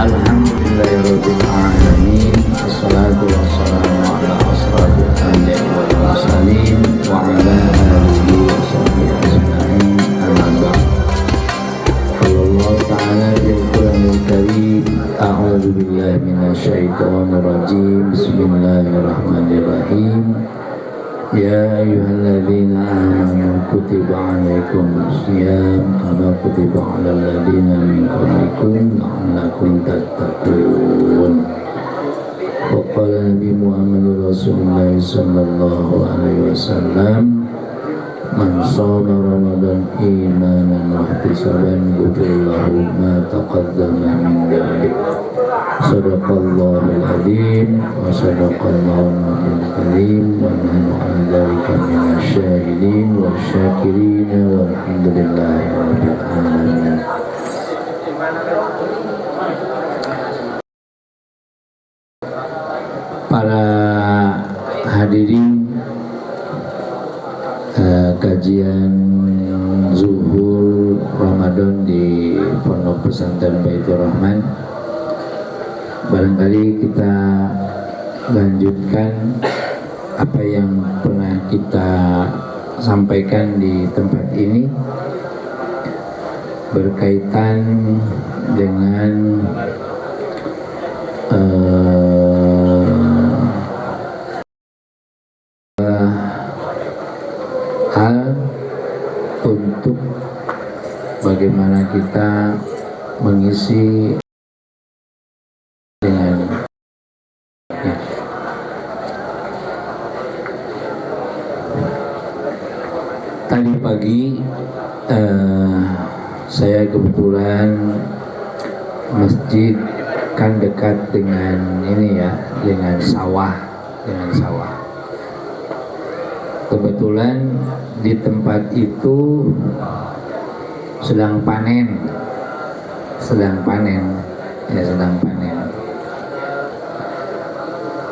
Alhamdulillahirabbil alamin. Wassalatu wassalamu ala asrofil anbiya'i wal mursalin wa ala alihi wa sahbihi ajma'in. Amma ba'd. Qala Allah ta'ala fil Qur'anil Karim, a'udzu billahi minasyaitonir rajim. Bismillahirrahmanirrahim. Ya ayyuhalladzina amanu kutiba alaikumus syiyam kama kutiba alal ladzina min qablikum la'allakum tattaqun. Wa qala Nabi Muhammad Rasulullah sallallahu alaihi wasallam, man shoma Ramadan imanan wa ihtisaban ghufira lahu ma taqaddama min dhanbi. Sadaqallahul adzim wa sadaqallahul nabiyul karim wa nahnu 'ala dzalika minasyahidin wasyakirin walhamdulillahi rabbil alamin. Para hadirin kajian zuhur Ramadan di Pondok Pesantren Baitur Rahman, barangkali kita lanjutkan apa yang pernah kita sampaikan di tempat ini berkaitan dengan hal untuk bagaimana kita mengisi dengan tadi pagi saya kebetulan masjid kan dekat dengan ini ya, dengan sawah. Kebetulan di tempat itu sedang panen.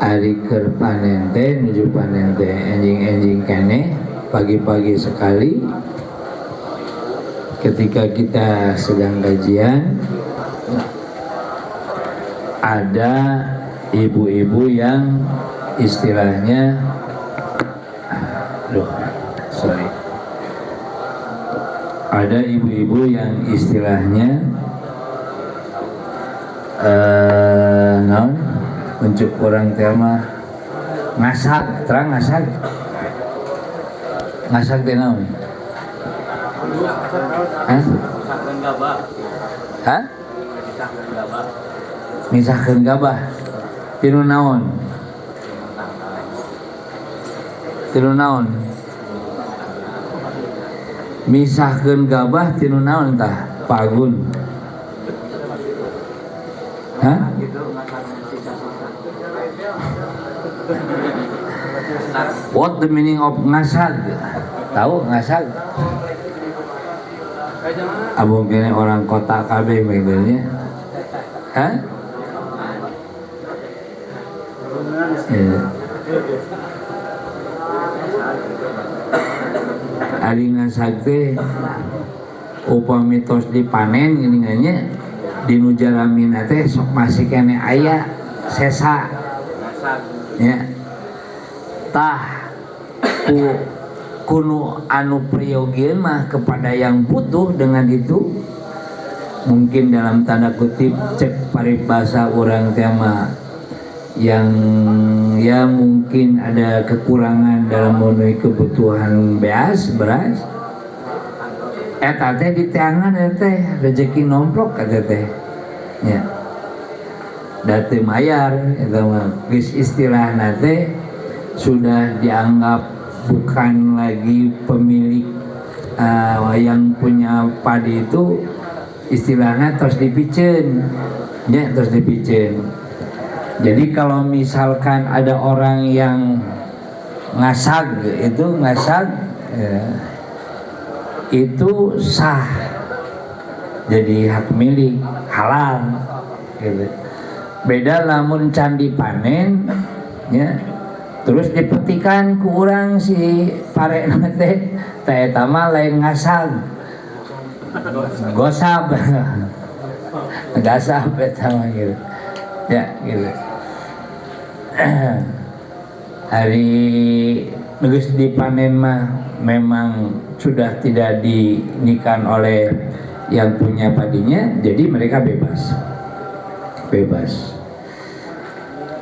Ari keur panen teh, nuju panen teh enjing-enjing kene pagi-pagi sekali ketika kita sedang gajian, ada ibu-ibu yang istilahnya ada ibu-ibu yang istilahnya naon untuk orang tema ngasak teh naon? Hah? Misahkeun gabah. Tinu naon? Misahkeun gabah tinu naon tah? Pak Agun. Hah? What the meaning of ngasag? Tahu ngasag? Abang kene orang kota KB maksudnya. Hah? Ari ngasag teh upami tos dipanen geuningannya dinu jaramina teh sok masih kene aya sesa ya tah kuno anu priyogeun mah kepada yang butuh dengan itu, mungkin dalam tanda kutip cek paribasa orang tema yang ya mungkin ada kekurangan dalam memenuhi kebutuhan beras eta teh di tangan teh rezeki nomplok kata teh ya date mayar eta mah geus istilahna teh sudah dianggap bukan lagi pemilik yang punya padi itu, istilahnya terus dipicen. Jadi kalau misalkan ada orang yang ngasag itu sah, jadi hak milik halal gitu. Beda lamun can dipanen ya, terus dipetikan ku urang si parena teh eta mah lain ngasag gosab Gasap eta mah gitu. Ya gitu. Hari geus dipanen mah memang sudah tidak dinikan oleh yang punya padinya, jadi mereka bebas.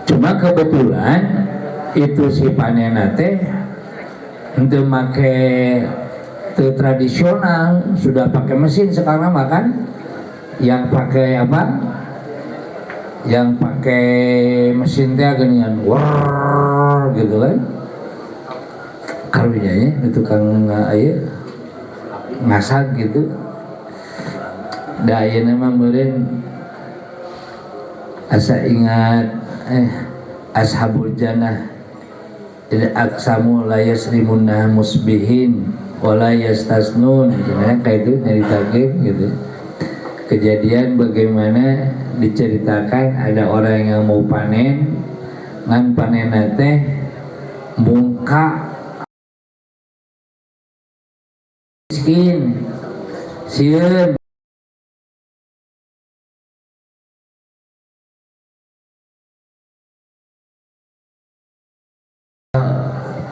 Cuma kebetulan itu si panenna teh untuk make tradisional, sudah pakai mesin sekarang makan. Yang pakai apa? Yang pakai mesin teh geningan war gitu kan. Karunya ya, itu tukang aya ngasak gitu. Da ayeuna mah meureun asa ingat ashabul jannah aqsamu la yasrimunna musbihin wala yastasnun gitu ya, kayak itu nyaritakeun gitu. Kejadian bagaimana diceritakan ada orang yang mau panen ngan panenna teh bungka miskin sieun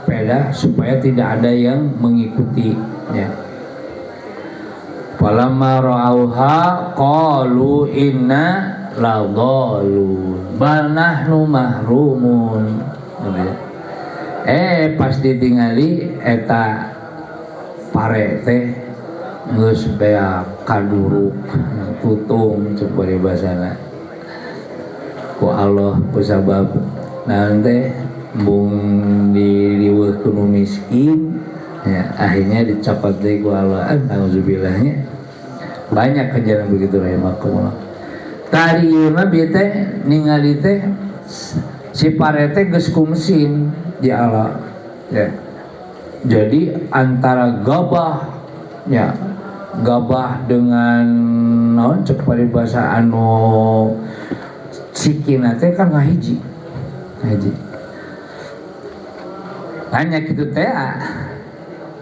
peda supaya tidak ada yang mengikuti ya. Falamma ra'auha qalu inna ladallun bal nahnu mahrumun. Pas ditingali eta pare teh geus bea kaduruk tutung cupari basana ku Allah kusabab naon teh bung diriweuh ku miskin ya, akhirnya dicopot deui ku Allah. Alhamdulillahnya banyak kejadian begitu rahimakumullah. Tadi ieu mah bieu teh ningali teh si pare teh geus ku mesin di Allah ya. Jadi antara gabah ya, gabah dengan naon cek paribasa anu sikina teh kan ngahiji. Hanya gitu teh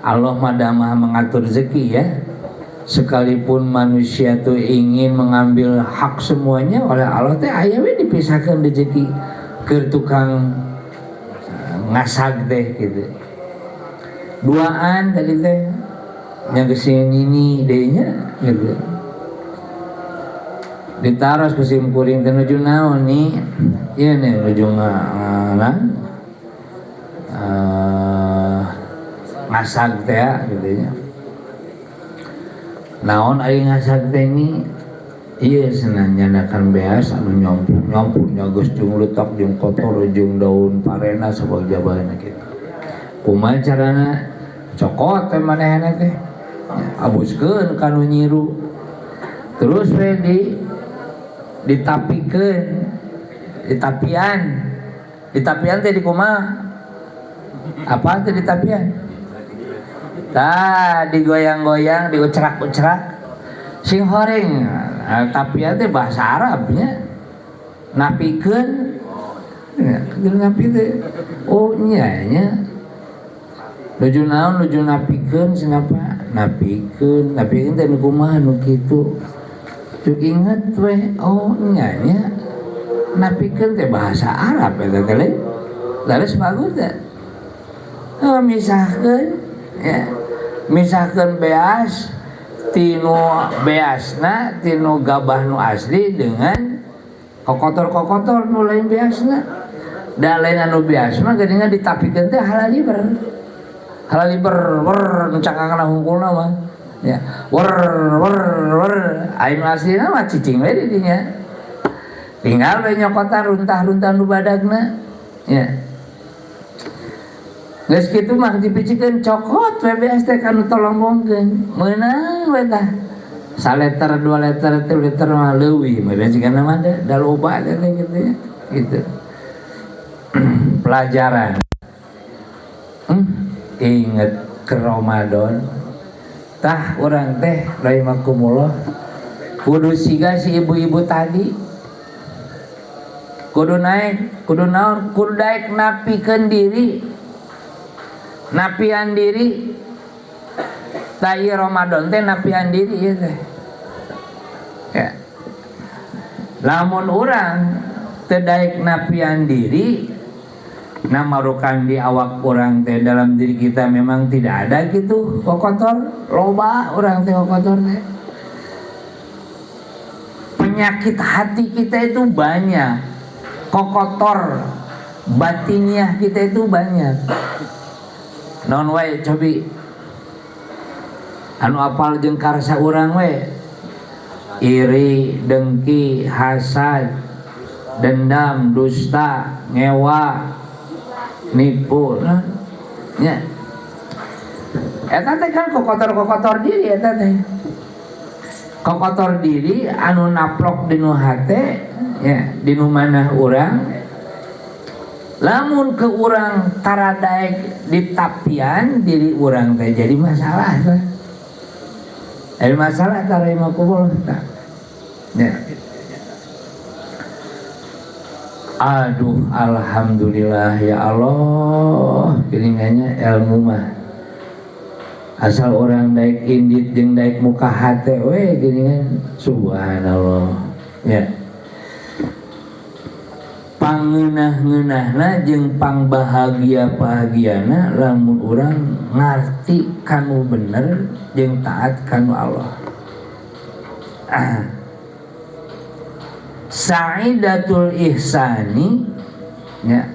Allah madamah mengatur rezeki ya. Sekalipun manusia tuh ingin mengambil hak semuanya oleh Allah teh aya we dipisahkan rezeki ke tukang ngasag teh gitu. Duaan tadi teh yang kesini ini dehnya gitu. Ditaros kusim kuring teh nuju naon nih? Ieu nih nuju ngasag teh gitu nya. Naon ari ngasag teh ini? Ieu cenah nyanakan beas anu nyompur geus jeung leutak jeung kotor jeung daun parena sabab jabana kitu. Kumaha carana cokot teh manehna teh abuskeun kanu nyiru terus we ditapikeun di tapian teh di kumaha apa teh di tapian tah digoyang-goyang diucerak-ucerak sing horeng. Tapian teh bahasa Arabnya napikeun ya, napi teh oh nya nuju naon nuju napikeun cenapa napikeun teh nu kumaha nu kitu cuk inget we oh nya napikeun teh bahasa Arab eta teh lares bagus teh misahkeun ya misahkeun beas tinu beasna tinu gabah nu asli dengan kokotor nu lain beasna da lain anu beas mah geuningan ditapikeun teh halaliber wer cangkangna hungkulna mah ya wer aya nu aslina mah cicing we di dinya tinggal we nyokotan runtah-runtah nu badagna ya geus kitu mah dipicikeun cokot we beas teh kanu tolong bongkeun meunang we tah 1 liter 2 liter 3 liter mah leuwih meureun sigana mah da loba teh gitu ya gitu. Pelajaran inget ke Ramadan tah urang teh rahimakumullah kudu siga si ibu-ibu tadi kudu naon kudu daek napikeun diri napian diri tah ieu Ramadan teh napian diri ieu teh ya Lamun orang tedaik napian diri, namarukan di awak orang teh, dalam diri kita memang tidak ada gitu kokotor, loba orang teh kokotor teh. Penyakit hati kita itu banyak, kokotor batiniah kita itu banyak. Non wae cobi anu apal jeung karsa urang we, iri, dengki, hasad, dendam, dusta, ngewa, nipu, ya. Eta teh kan kokotor diri eta teh. Kokotor diri anu naplok dinu hate, ya, dinu manah urang. Lamun ke urang taradaek di tapian diri urang teh jadi masalah teh. Ada masalah tarima kubul tah. Ya. Aduh, alhamdulillah ya Allah, giringannya ilmu mah asal orang daik indit jeung daik muka hate we giringan subhanallah ya. Pangeunah-ngeunahna jeung pangbahagia-bahagiana lamun urang ngarti kanu bener jeung taat kanu Allah. Sa'idatul ihsani ya,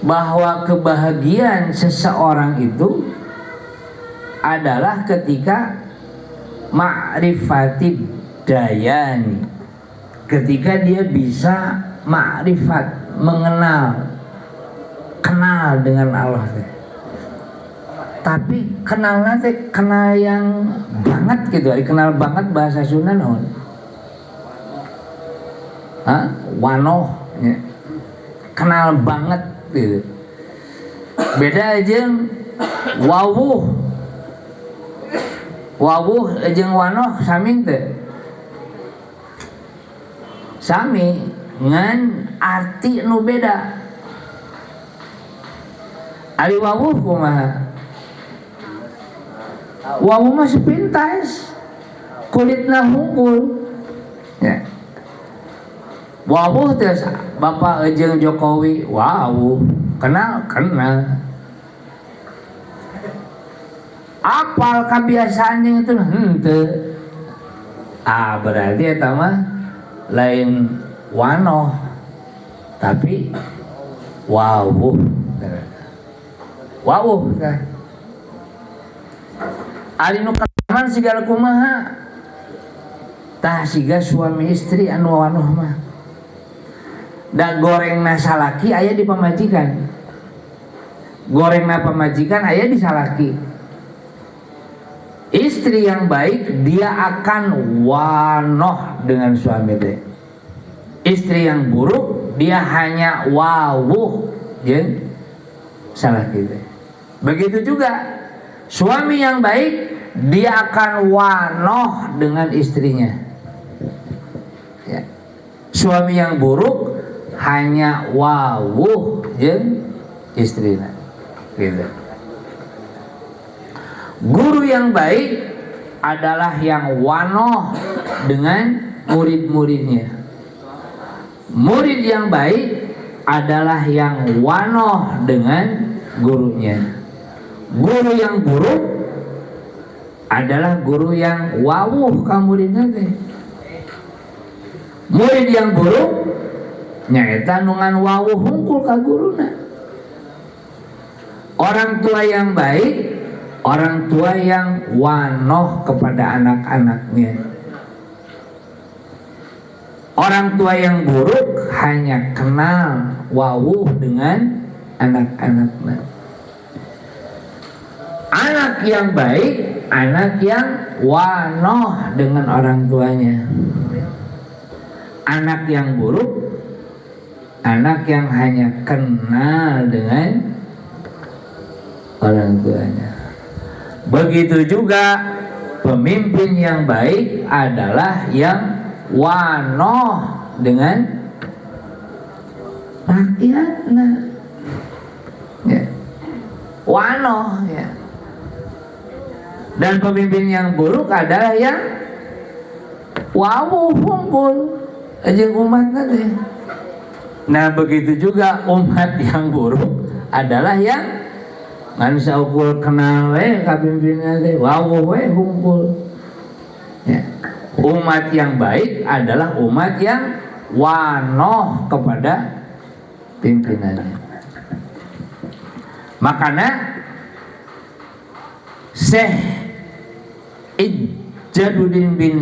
bahwa kebahagiaan seseorang itu adalah ketika ma'rifatid dayani, ketika dia bisa ma'rifat, mengenal, kenal dengan Allah. Tapi kenalnya teh kenal yang banget gitu, kenal banget bahasa Sunda naon? Wanoh ya. Kenal banget gitu. Beda aja wawuh jeung wanoh sami teh. Sami ngan arti nu beda. Ari wawuh kumaha? Wawuh mah sepintas, kulitna hungkul. Ya. Wawuh teh Bapak jeung Jokowi, wawuh, kenal. Apal kebiasaan yang itu henteu. Berarti eta mah lain wanoh, tapi wawuh. Tah. Ari nu kaman sigala kumaha? Tah siga suami istri anu wanoh mah. Da gorengna salaki aya di pamajikan. Gorengna pamajikan aya di salaki. Istri yang baik dia akan wanoh dengan suami teh. Istri yang buruk dia hanya wawuh jeung salaki teh. Begitu juga suami yang baik dia akan wanoh dengan istrinya. Ya. Suami yang buruk hanya wawuh jeung istrina. Gitu. Guru yang baik adalah yang wanoh dengan murid-muridnya. Murid yang baik adalah yang wanoh dengan gurunya. Guru yang buruk adalah guru yang wawuh ka muridna teh. Murid yang buruk nyaeta nungan wawuh hungkul ka guruna. Orang tua yang baik, orang tua yang wanoh kepada anak-anaknya. Orang tua yang buruk hanya kenal wawuh dengan anak-anaknya. Anak yang baik, anak yang wanoh dengan orang tuanya. Anak yang buruk, anak yang hanya kenal dengan orang tuanya. Begitu juga pemimpin yang baik adalah yang wanoh dengan rakyatnya. Ya. Wanoh ya. Dan pemimpin yang buruk adalah yang Wawu humpul aja umat nanti. Nah begitu juga umat yang buruk adalah yang manusia ukul kenal kapimpinnya teh wawu humpul. Ya. Umat yang baik adalah umat yang wanoh kepada pimpinannya. Makanya Syekh Ijjaduddin bin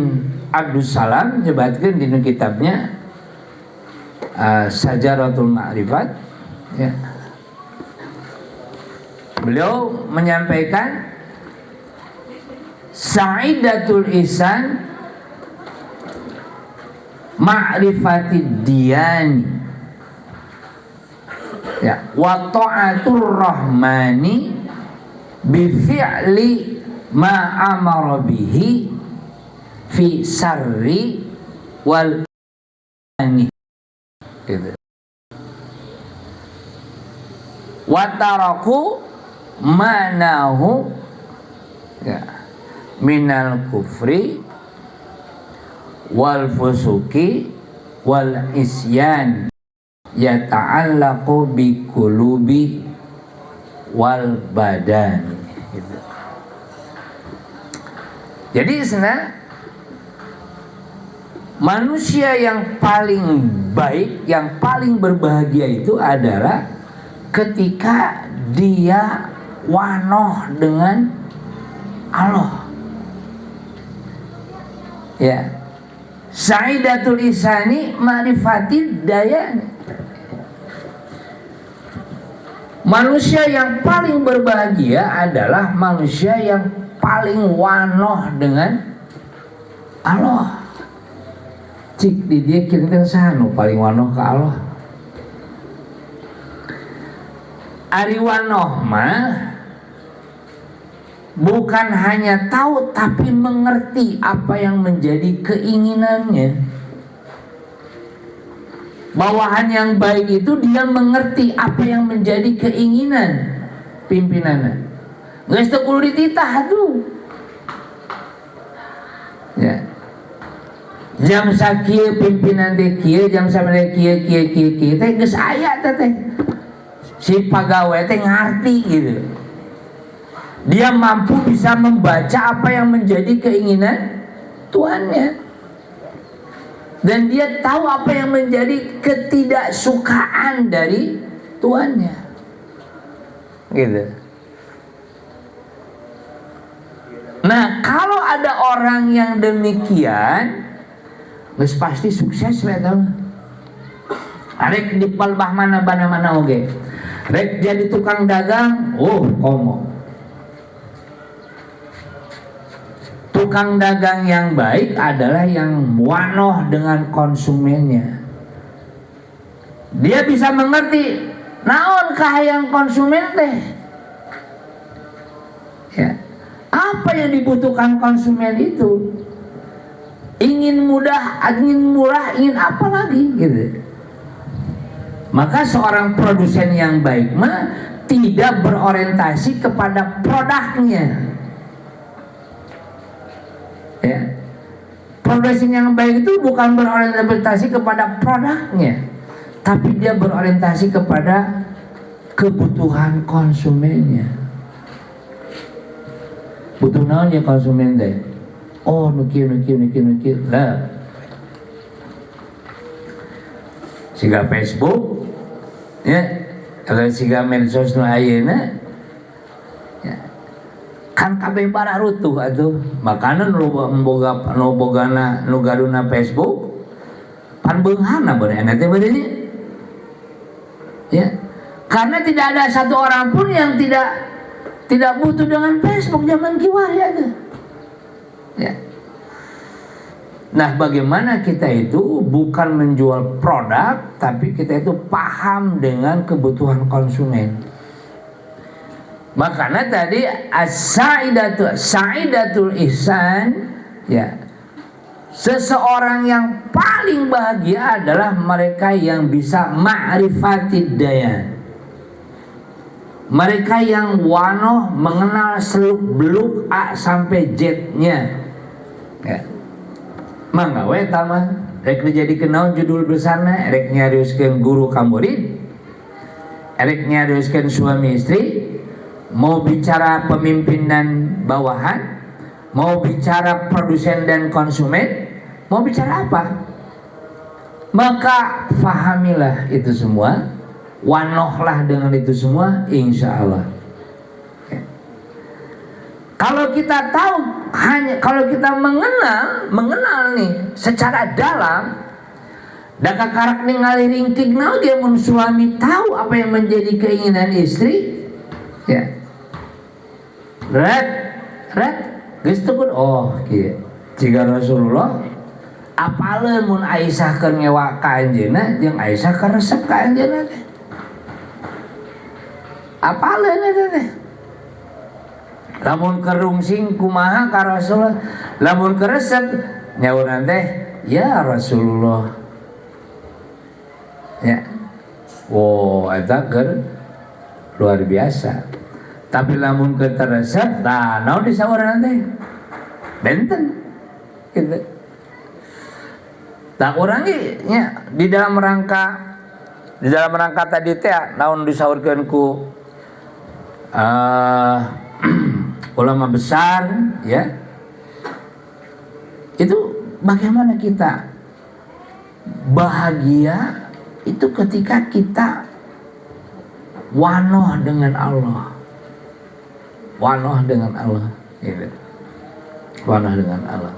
Abdus Salam nyebatkeun dina kitabnya Sajaratul Ma'rifat, ya. Beliau menyampaikan Sa'idatul Ihsan ma'rifatid diyani, ya, wa ta'atur rahmani bi fi'li ma amara bihi fi sarri wal ani, gitu. Wa taraku manahu, ya, minal kufri wal fusuki wal isyan yata'allaqu bi qulubi wal badan, gitu. Jadi sebenarnya manusia yang paling baik, yang paling berbahagia itu adalah ketika dia wanoh dengan Allah, ya. Sa'idatul Ihsani ma'rifatid dayani. Manusia yang paling berbahagia adalah manusia yang paling wanoh dengan Allah. Cik di dia kira-kira sanu paling wanoh ke Allah. Ari wanoh mah bukan hanya tahu tapi mengerti apa yang menjadi keinginannya. Bawahan yang baik itu dia mengerti apa yang menjadi keinginan pimpinannya. Geus teu kudu dititah tuh. Ya. Jam sakieu pimpinan teh kieu, jam sabaraha kieu teh geus aya teh. Si pagawe teh ngarti gitu. Dia mampu bisa membaca apa yang menjadi keinginan tuannya, dan dia tahu apa yang menjadi ketidaksukaan dari tuannya, gitu. Nah, kalau ada orang yang demikian, geus pasti sukses we tah. Arek di palbah mana oge. Rek jadi tukang dagang, komo. Tukang dagang yang baik adalah yang wanoh dengan konsumennya. Dia bisa mengerti naon kahayang konsumen teh. Ya. Apa yang dibutuhkan konsumen itu? Ingin mudah, ingin murah, ingin apa lagi gitu. Maka seorang produsen yang baik mah tidak berorientasi kepada produknya. Ya. Produsen yang baik itu bukan berorientasi kepada produknya, tapi dia berorientasi kepada kebutuhan konsumennya. Butuh naon ya konsumen teh? Oh, nukil lah. Siga Facebook, ya, kalau siga medsos nu ayeuna, ya, kan kabeh bara rutuh atuh. Makanan nu bogana nu garuna Facebook pan beunghana bener eta teh bener. Ya. Karena tidak ada satu orang pun yang tidak butuh dengan Facebook zaman kiwari aja. Ya. Nah, bagaimana kita itu bukan menjual produk, tapi kita itu paham dengan kebutuhan konsumen. Makanya tadi Sa'idatul Ihsan, ya, seseorang yang paling bahagia adalah mereka yang bisa ma'rifatid dayan. Mereka yang wanoh mengenal seluk beluk A sampai Z-nya. Ya. mangga we tamah rek dijadikeun naon judul besarna, rek nyarioskeun guru ka murid, rek nyarioskeun suami istri, mau bicara pemimpin dan bawahan, mau bicara produsen dan konsumen, mau bicara apa, maka fahamilah itu semua, wanohlah dengan itu semua, insya Allah. Kalau kita tahu, hanya kalau kita mengenal nih secara dalam, dan kakarak ningali ringkig naoge mun suami tahu apa yang menjadi keinginan istri, ya, red, geus tukun, oh, kieu. Jika Rasulullah apaleun mun Aisyah keur ngewa ka anjeunna jeung Aisyah keur resep ka anjeunna teh. Apaleun eta teh. Lamun kerungsing kumaha ka Rasulullah, lamun keresep nyauran teh ya Rasulullah, ya, wow eta keur luar biasa. Tapi lamun keur teresep tah naon disauran teh benten gitu. Tak urang ge nya di dalam rangka tadi teh naon disaurkeun ku ulama besar, ya, itu bagaimana kita bahagia itu ketika kita wanoh dengan Allah, gitu. Wanoh dengan Allah.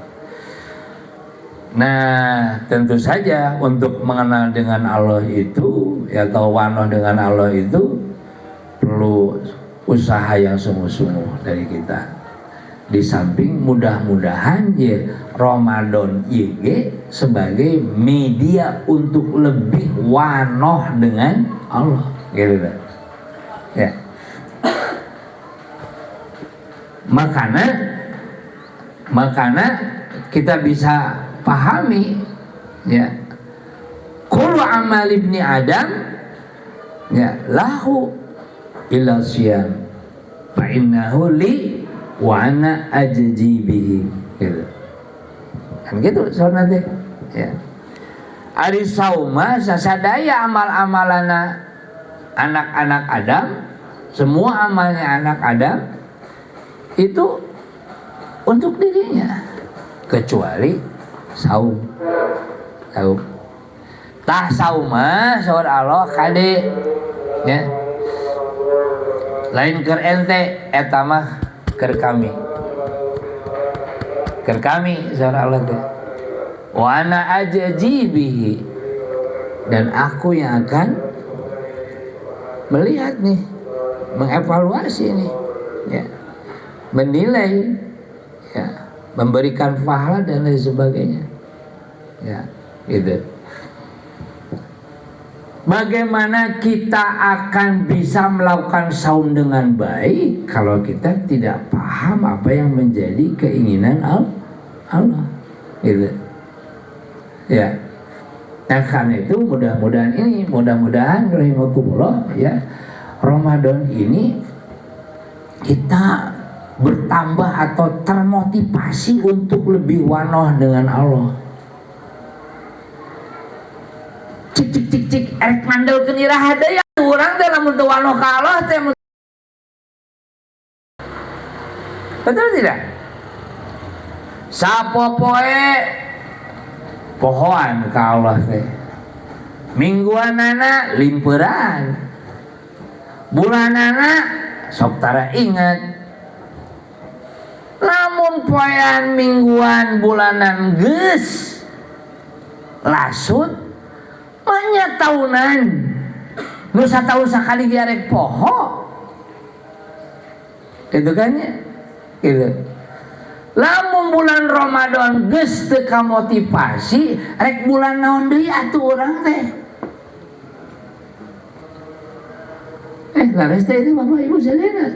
Nah, tentu saja untuk mengenal dengan Allah itu, ya, atau wanoh dengan Allah itu perlu usaha yang sungguh-sungguh dari kita. Di samping mudah-mudahan ya Ramadan IG sebagai media untuk lebih wanoh dengan Allah, gitu. Ya. Makanya kita bisa pahami, ya, kullu amal ibni Adam, ya, lahu illa siyam fa innahu li wa ana ajzi bihi, gitu. Kan gitu soalnya teh, ya. Ari sauma sasadaya amal-amalana anak-anak Adam, semua amalnya anak Adam itu untuk dirinya kecuali saum. Tah sauma saur Allah kade, ya. Lain keur ente eta mah keur kami saur Allah teh. Wa ana ajzi bihi, dan aku yang akan melihat nih, mengevaluasi nih, ya, menilai, ya, memberikan pahala dan lain sebagainya, ya, gitu. Bagaimana kita akan bisa melakukan saum dengan baik kalau kita tidak paham apa yang menjadi keinginan Allah, gitu, ya. Nah, karena itu mudah-mudahan rahimakumullah, ya, Ramadan ini kita bertambah atau termotivasi untuk lebih wanoh dengan Allah. Cik erek mandelkeun iraha deui urang teh lamun teu wanoh ka Allah teh. Betul tidak? Sapopoe pohoan ka Allah teh. Mingguanana limpeuran. Bulanana sok tara inget. Lamun poean mingguan bulanan geus lasut banyak tahunan, nu satahun sakali diarek poho, gitu kan ya, gitu. Lamun bulan Ramadan geus teu kamotivasi, rek bulan naon deui atuh urang teh. Laras teh itu Bapak Ibu sadayana.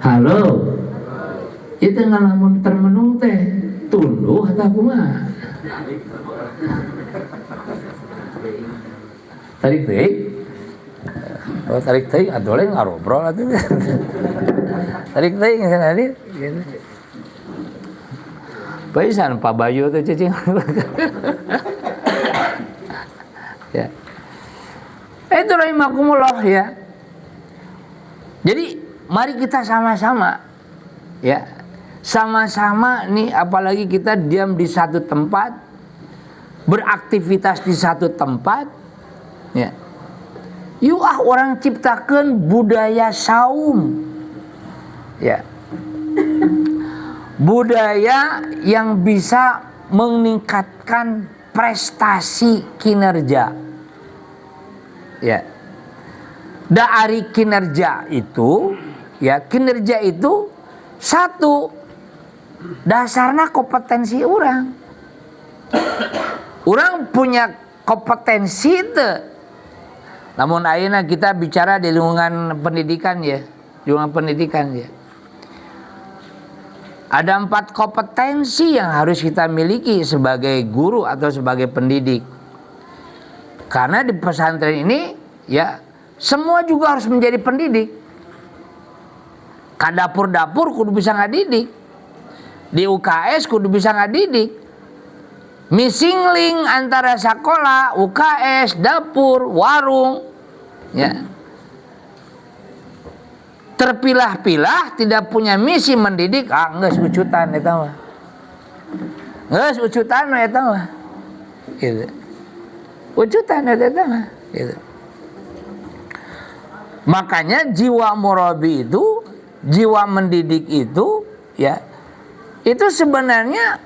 Halo. Itu ngalamun termenung teh tunduh atau kumaha? Tarik teuing atuh lain ngarobrol atuh. Tarik teuing kan hadir. Pisan Pak Bayu tuh cicing. Ya. Itu rahimakumullah ya. Jadi mari kita sama-sama ya. Sama-sama nih, apalagi kita diam di satu tempat, beraktivitas di satu tempat ya. Yuk orang ciptakan budaya saum ya. Budaya yang bisa meningkatkan prestasi kinerja. Ya. Dari kinerja itu, ya, kinerja itu satu dasarnya kompetensi orang. Orang punya kompetensi itu. Namun ayeuna kita bicara di lingkungan pendidikan ya, lingkungan pendidikan ya. Ada 4 kompetensi yang harus kita miliki sebagai guru atau sebagai pendidik. Karena di pesantren ini ya semua juga harus menjadi pendidik. Ka dapur-dapur kudu bisa ngadidik. Di UKS kudu bisa ngadidik. Missing link antara sekolah, UKS, dapur, warung ya. Terpilah-pilah tidak punya misi mendidik, geus ucutan eta mah. Geus ucutan eta mah. Gitu. Ucutan eta mah, gitu. Makanya jiwa murabi itu, jiwa mendidik itu ya, itu sebenarnya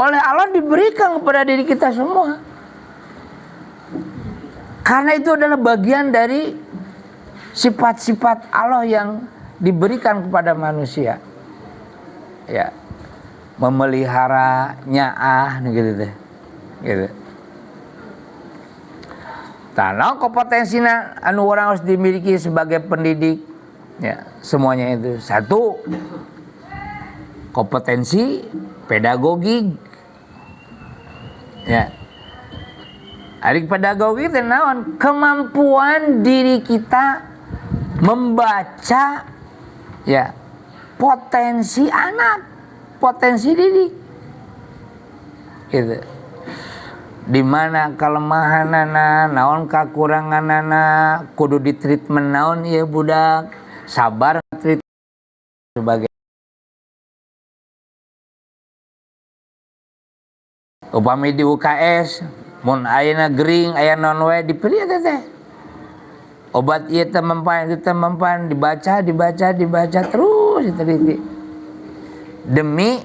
oleh Allah diberikan kepada diri kita semua. Karena itu adalah bagian dari sifat-sifat Allah yang diberikan kepada manusia. Ya. Memelihara nyaah gitu deh. Gitu. Tanah kompetensinya anu orang harus dimiliki sebagai pendidik. Ya, semuanya itu. Satu, kompetensi pedagogik. Ya. Ari pedagogi teh naon? Kemampuan diri kita membaca ya potensi anak, potensi didik. Gitu. Di mana kelemahanana, naon kakuranganana, kudu ditreatment naon ieu budak, sabar treat sebagai upami di UKS mun ayeuna gering aya naon wae dipilih eta teh. Obat ieu teh mempan, itu teh mempan, dibaca terus diteliti. Demi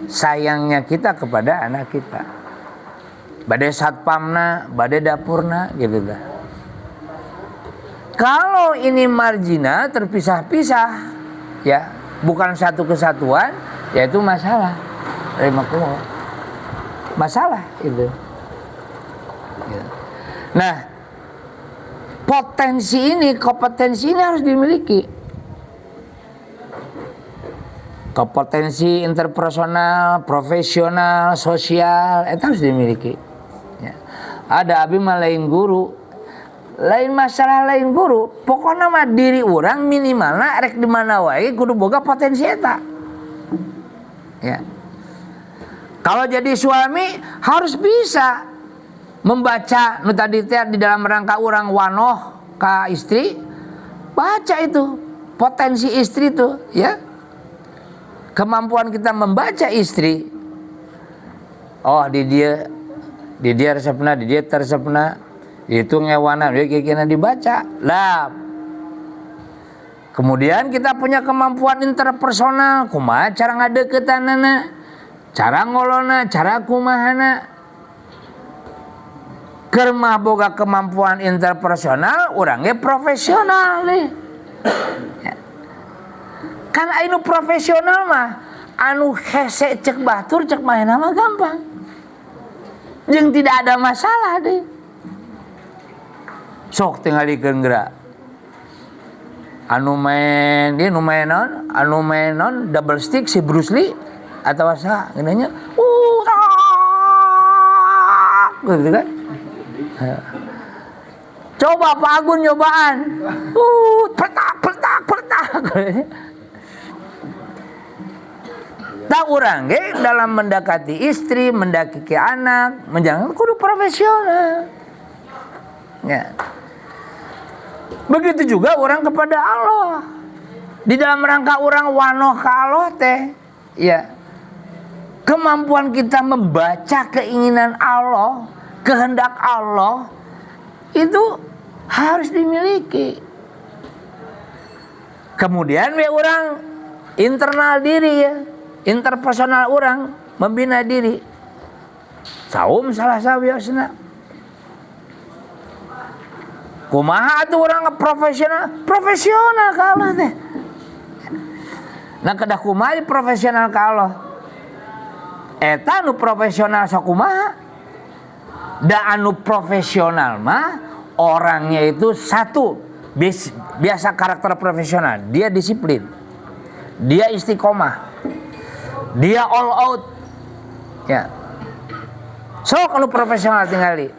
sayangnya kita kepada anak kita. Badai satpamna, badai dapurna gitu dah. Kalau ini margina terpisah-pisah ya, bukan satu kesatuan, ya itu masalah. Masalah itu. Nah, kompetensi ini harus dimiliki. Kompetensi interpersonal, profesional, sosial, itu harus dimiliki. Ya. Ada abi mah lain guru, lain masalah lain guru. Pokoknya mah diri orang minimalna rek di mana wae kudu boga potensi eta. Ya. Kalau jadi suami harus bisa membaca nu tadi teh di dalam rangka orang wanoh ka istri, baca itu potensi istri itu ya, kemampuan kita membaca istri. Oh di dia resepna, di dia tersepna, itu ngewana dia kira dibaca lah. Kemudian kita punya kemampuan interpersonal, kumaha cara ngadeukeutanana, cara ngolona, cara kumahana. Keur mah boga kemampuan interpersonal, orangnya profesional nih. Ya. Kan anu profesional mah anu hese cek batur cek main mah gampang. Jeung tidak ada masalah deh. Sok tingalikeun geura. Anu main non double stick si Bruce Lee atau asa ngeunanya gitu kan. Coba Pak Agun nyobaan. Petak. tak urang ge dalam mendekati istri, mendekati anak, menjalankan kudu profesional. Ya. Begitu juga orang kepada Allah. Di dalam rangka orang wanoh ka Allah teh, ya. Kemampuan kita membaca keinginan Allah, kehendak Allah itu harus dimiliki. Kemudian we orang internal diri ya, interpersonal orang membina diri. Saum salah sawiosna. Kumaha tuh orang profesional ka Allah teh. Nah kedah kumaha profesional ka Allah. Eta nu profesional sakumaha? Da anu profesional mah orangnya itu satu, biasa karakter profesional, dia disiplin, dia istiqomah, dia all out. Ya. So kalau profesional tinggali.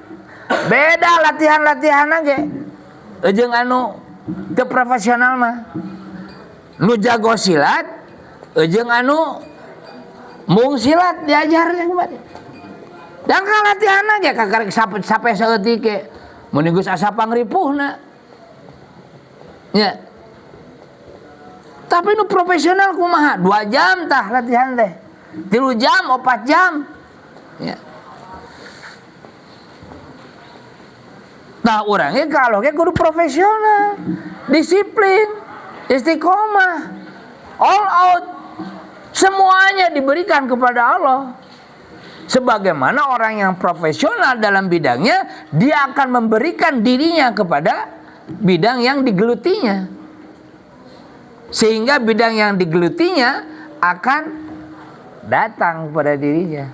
Beda latihan-latihan aja. Jeung anu teu profesional mah. Nu jago silat, jeung anu mung silat diajarnya kembali. Dan ka latihan aja kakarek sampai saeutik ke mun geus asa pangripuhna. Ya. Tapi nu profesional kumaha? 2 jam tah latihan teh. 3 jam, 4 jam. Ya. Nah, orangnya kalau ge kudu profesional, disiplin, istiqomah, all out. Semuanya diberikan kepada Allah. Sebagaimana orang yang profesional dalam bidangnya, dia akan memberikan dirinya kepada bidang yang digelutinya. Sehingga bidang yang digelutinya akan datang kepada dirinya.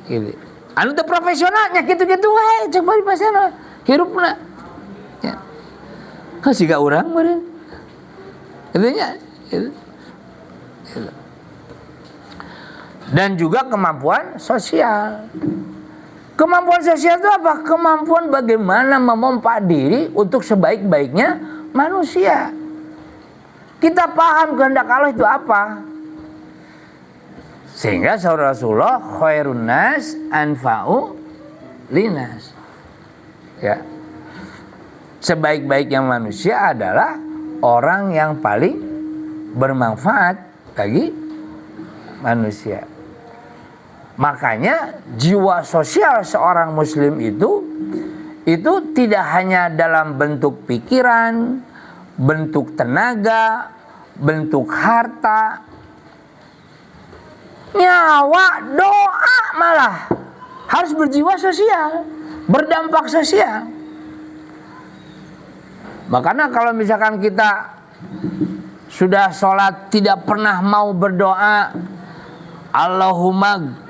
Gitu. Anu teu profesionalnya gitu-gitu wae coba dipasana hirupna. Ya. Ka siga urang meureun. Katanya gitu. Dan juga kemampuan sosial. Kemampuan sosial itu apa? Kemampuan bagaimana memompa diri untuk sebaik-baiknya manusia. Kita paham kehendak Allah itu apa. Sehingga Rasulullah khairun nas anfa'u linas. Ya. Sebaik-baiknya manusia adalah orang yang paling bermanfaat bagi manusia. Makanya jiwa sosial seorang muslim itu tidak hanya dalam bentuk pikiran, bentuk tenaga, bentuk harta, nyawa, doa malah harus berjiwa sosial, berdampak sosial. Makanya kalau misalkan kita sudah sholat tidak pernah mau berdoa Allahumma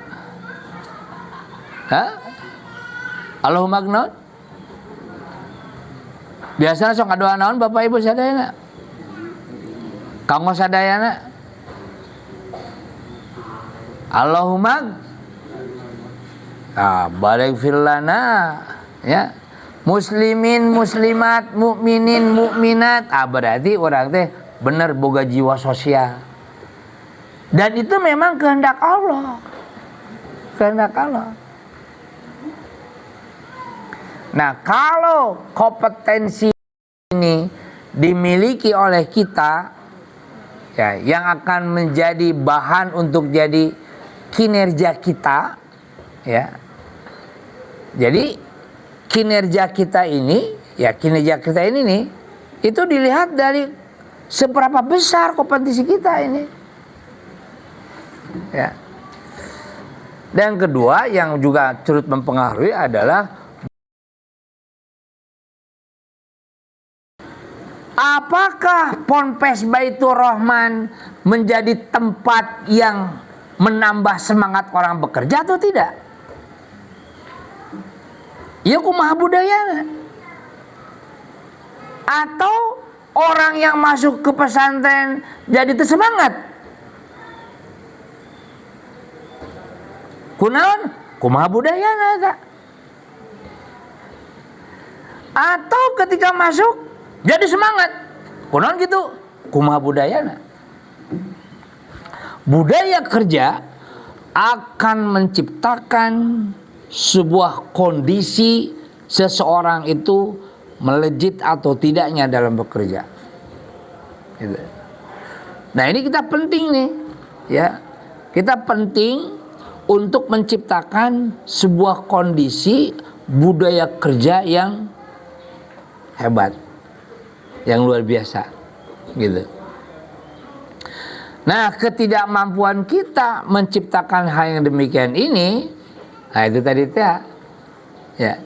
naon? Biasanya sok ngadoa naon Bapak Ibu sadayana? Kanggo sadayana? Allahumma barik filana ya. Muslimin muslimat, mukminin mukminat. Berarti orang teh bener boga jiwa sosial. Dan itu memang kehendak Allah. Kehendak Allah. Nah, kalau kompetensi ini dimiliki oleh kita, ya, yang akan menjadi bahan untuk jadi kinerja kita, ya. Jadi kinerja kita ini nih, itu dilihat dari seberapa besar kompetensi kita ini. Ya. Dan kedua yang juga turut mempengaruhi adalah apakah Ponpes Baitur Rahman menjadi tempat yang menambah semangat orang bekerja atau tidak? Ya kumaha budayana? Atau orang yang masuk ke pesantren jadi tersemangat? Kunaon? Kumaha budayana eta? Atau ketika masuk jadi semangat? Kunaon gitu? Kumaha budayana? Budaya kerja akan menciptakan sebuah kondisi seseorang itu melejit atau tidaknya dalam bekerja. Gitu. Nah ini kita penting nih, ya. Kita penting untuk menciptakan sebuah kondisi budaya kerja yang hebat, yang luar biasa, gitu. Nah, ketidakmampuan kita menciptakan hal yang demikian ini, nah itu tadi ya.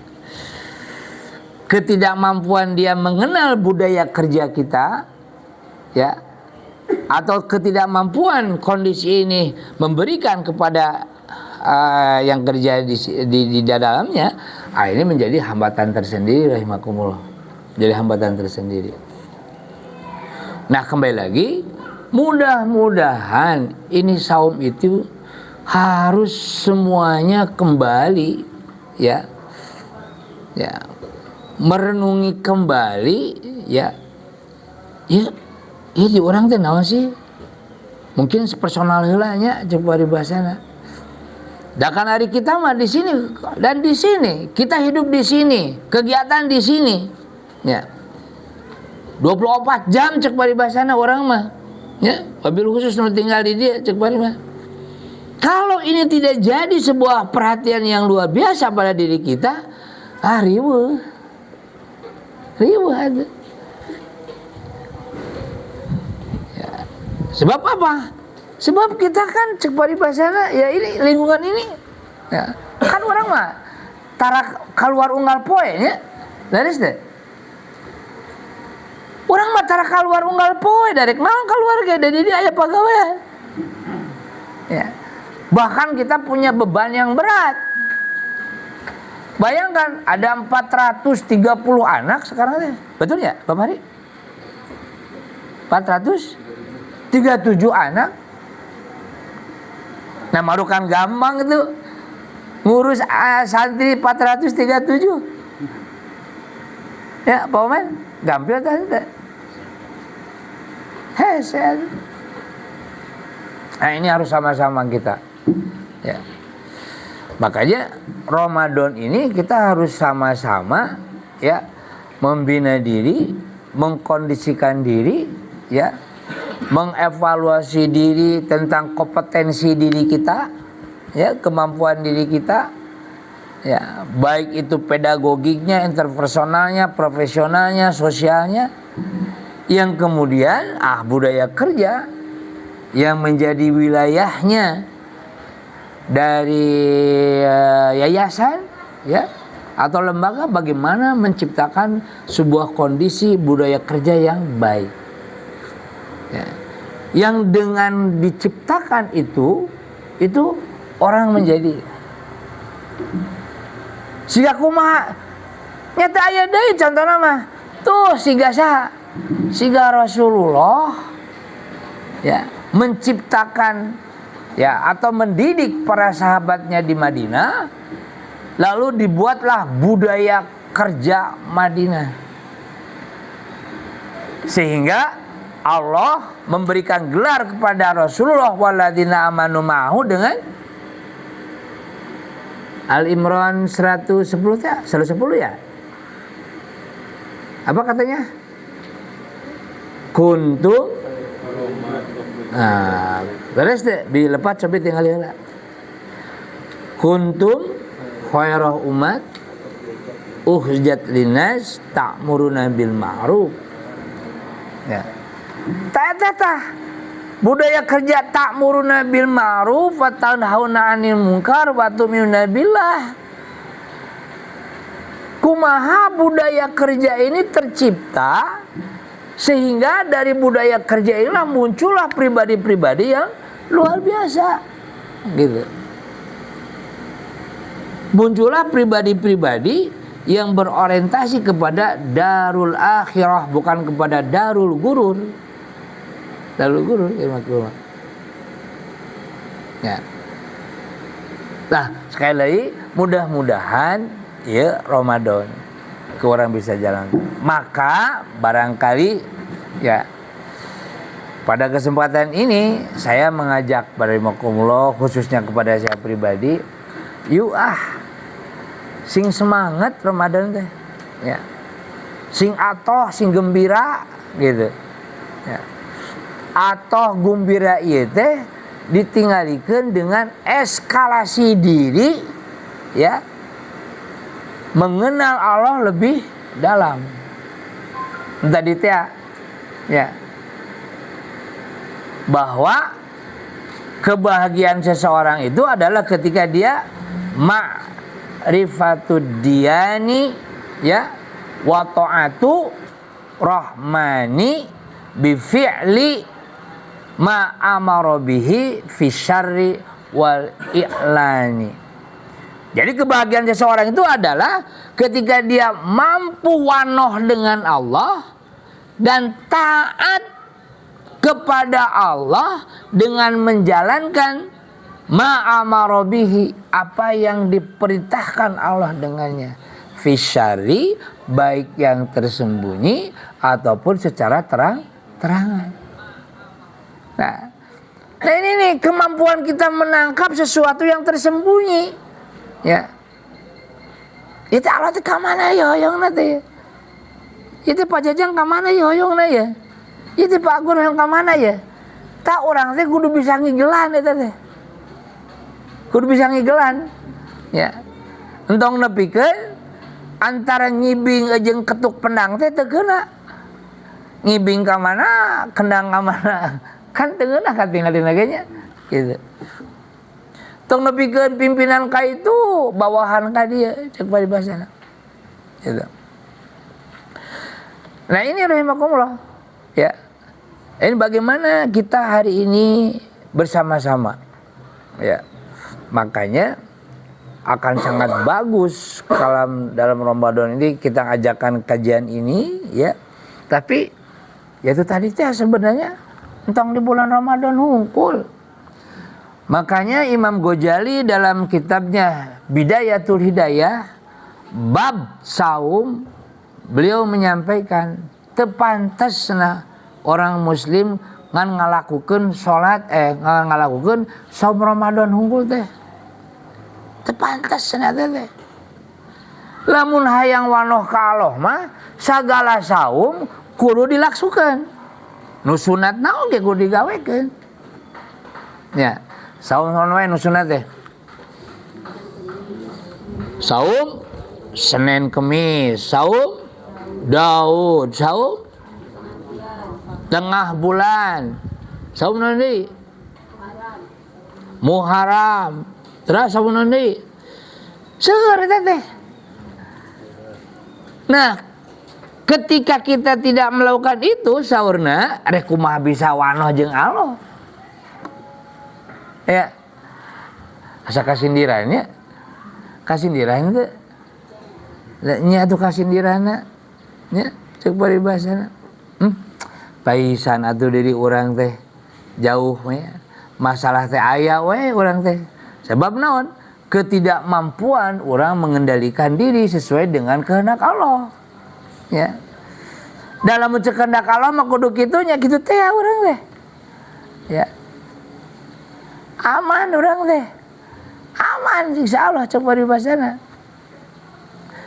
Ketidakmampuan dia mengenal budaya kerja kita, ya, atau ketidakmampuan kondisi ini memberikan kepada yang kerja di dalamnya, ini menjadi hambatan tersendiri, rahimakumullah. Jadi hambatan tersendiri. Nah, kembali lagi, mudah-mudahan ini saum itu harus semuanya kembali, ya, merenungi kembali, ya di orang teh naon sih? Mungkin personal heulanya coba dibahasana. Dakan hari kita mah di sini dan di sini, kita hidup di sini, kegiatan di sini, ya. 24 jam cek bari bahasana orang mah, ya. Wabil khusus nu tinggal di dia cek bari mah. Kalau ini tidak jadi sebuah perhatian yang luar biasa pada diri kita, riweuh aja. Ya. Sebab apa? Sebab kita kan cek bari bahasana, ya ini lingkungan ini, ya. Kan orang mah tara keluar unggal poe nya. Laris teh. Orang mah tara keluar unggal poe darek naon keluarga dari dia aya pagawean. Ya. Bahkan kita punya beban yang berat. Bayangkan ada 430 anak sekarang teh. Betul ya, Bapak Hari? 437 anak. Nah, marukan gampang itu ngurus santri 437. Ya, Pak Oman, gampil tadi. Heset. Nah, ini harus sama-sama kita. Ya. Makanya Ramadan ini kita harus sama-sama, ya, membina diri, mengkondisikan diri, ya, mengevaluasi diri tentang kompetensi diri kita, ya, kemampuan diri kita, ya, baik itu pedagogiknya, interpersonalnya, profesionalnya, sosialnya, yang kemudian budaya kerja yang menjadi wilayahnya dari yayasan, ya, atau lembaga, bagaimana menciptakan sebuah kondisi budaya kerja yang baik. Ya. Yang dengan diciptakan itu orang menjadi siga kumaha nyata aya deui contohna mah tuh siga Rasulullah, ya, menciptakan, ya, atau mendidik para sahabatnya di Madinah, lalu dibuatlah budaya kerja Madinah sehingga Allah memberikan gelar kepada Rasulullah walladzina amanu ma'ahu dengan Al-Imran 110 ya? 110 ya? Apa katanya? Kuntum. Nah, beres deh, dilepas coba tinggal lihat. Kuntum khairah umat uhjat linas ta'muruna bil ma'ruf. Ya. Tah budaya kerja ta'muruna bil ma'ruf wa tanhauna 'anil munkar wa tu'minuna billah. Kumaha budaya kerja ini tercipta sehingga dari budaya kerja inilah muncullah pribadi-pribadi yang luar biasa, gitu. Muncullah pribadi-pribadi yang berorientasi kepada darul akhirah, bukan kepada darul gurur. Darul gurur, ya. Nah, sekali lagi mudah-mudahan, ya, Ramadan ke orang bisa jalan. Maka barangkali, ya, Pada kesempatan ini saya mengajak barakallahu khususnya kepada saya pribadi, yuk sing semangat Ramadan teh. Ya. Sing atoh, sing gembira gitu. Ya. Atoh gembira ieu teh ditinggalikeun dengan eskalasi diri ya. Mengenal Allah lebih dalam. Tadi teh ya. Bahwa kebahagiaan seseorang itu adalah ketika dia ma'rifatud diyani ya wa ta'atu rahmani bi fi'li ma amara bihi fi syarri wal i'lani. Jadi kebahagiaan seseorang itu adalah ketika dia mampu wanoh dengan Allah dan taat kepada Allah dengan menjalankan ma'amara bihi, apa yang diperintahkan Allah dengannya, fisyari, baik yang tersembunyi ataupun secara terang-terangan. Nah ini nih kemampuan kita menangkap sesuatu yang tersembunyi ya. Itu Allah teh ka mana ya hoyongna teh. Itu Pak Jajang ka mana ya hoyongna ya. Itu Pak Agun yang kemana ya? Tak orang teh kudu bisa ngigelan eta teh. Kudu bisa ngigelan. Ya. Entong nepikeun antara ngibing jeung ketuk pendang teh teu keuna. Ngibing ka mana, kendang ka mana. Kan teu keuna katingalina ge nya. Gitu. Tong nepikeun pimpinan ka itu, bawahan ka dieu cek paribasana. Gitu. Nah ini rahimakumullah. Ya. Ini bagaimana kita hari ini bersama-sama. Ya. Makanya akan sangat bagus kalau dalam Ramadan ini kita ajakan kajian ini ya. Tapi ya itu tadi teh sebenarnya tentang di bulan Ramadan hungkul. Makanya Imam Ghazali dalam kitabnya Bidayatul Hidayah bab saum beliau menyampaikan tepantasna orang muslim ngan ngalakukeun salat ngalakukeun saum Ramadan hungkul teh. Tepantasna teh. Lamun hayang wanoh ka Allah mah sagala saum kudu dilaksukeun. Nu sunatna oge kudu digawekeun. Ya, saum naon wae nu sunat teh? Saum Senin Kemis, saum Daud, saum tengah bulan, saum naon deui? Muharram. Terus saum naon deui? Seueur eta teh. Nah, ketika kita tidak melakukan itu saurna, rek kumaha bisa wanoh jeung Allah? Ya. Asa kasindiran nya. Kasindiran teh. Nya atuh kasindirana. Nya ceuk paribasana. Paisan atuh dari urang teh jauh we. Masalah teh aya we urang teh. Sebab naon? Ketidakmampuan orang mengendalikan diri sesuai dengan kehendak Allah. Ya. Dalam kehendak Allah mah kudu kitu nya kitu teh urang teh. Ya. Aman urang teh. Aman insyaallah ceuk paribasana.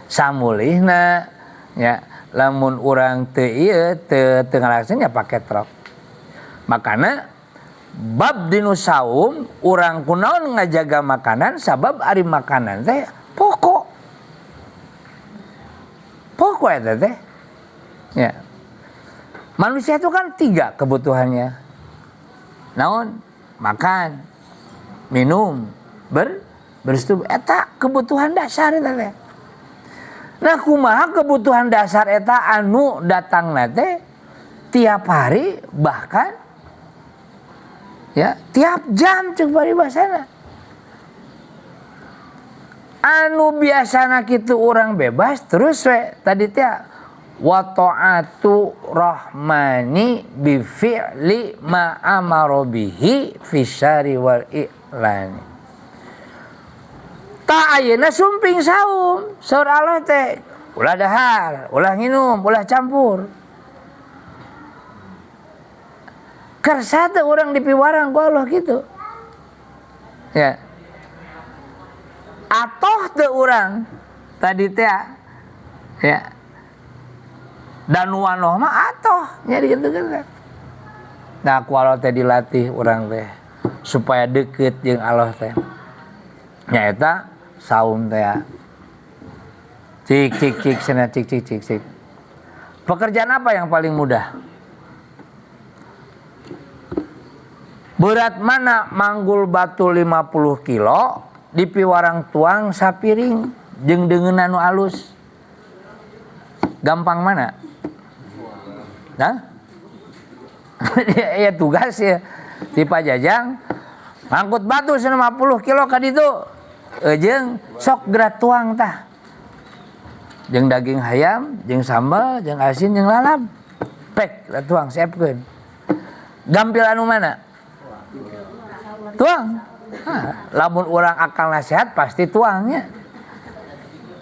Samulihna ya lamun urang teu ieu teu ngalaksanakeun nya pake trok. Makana bab dinu saum urang kunaon ngajaga makanan sabab ari makanan teh pokok. Pokok eta teh. Ya. Manusia itu kan 3 kebutuhannya. Naon? Makan, minum, bersetubuh. Eta kebutuhan dasar eta teh. Nah kumaha kebutuhan dasar eta anu datangna teh tiap hari bahkan ya tiap jam ceuk paribasana. Anu biasana kitu urang bebas terus we tadi teh wa ta'atu rahmani bi fi'li ma amara bihi fi syari wal i'lani. Ta ayeuna sumping saum, saur Allah teh ulah dahar, ulah nginum, ulah campur. Kersa teh orang dipiwarang ku Allah gitu. Ya. Atoh teh orang tadi teh ya. Dan wanoh mah atoh nya gitu kan. Nah, ku Allah teh dilatih orang teh supaya deket jeung Allah teh. Nya eta saum teh. Cik sana cik. Pekerjaan apa yang paling mudah? Berat mana manggul batu 50 kilo dipiwarang tuang sapiring jeung deungeun anu alus? Gampang mana? Hah? Ya tugas ya. Ti Pajajang ngangkut batu 50 kilo ka ditu. Jeung sok gerak tuang tah. Jeung daging hayam, jeung sambal, jeung asin, jeung lalap. Pek tuang siapkeun. Gampil anu mana? Tuang. Lamun orang akal nasihat pasti tuangnya.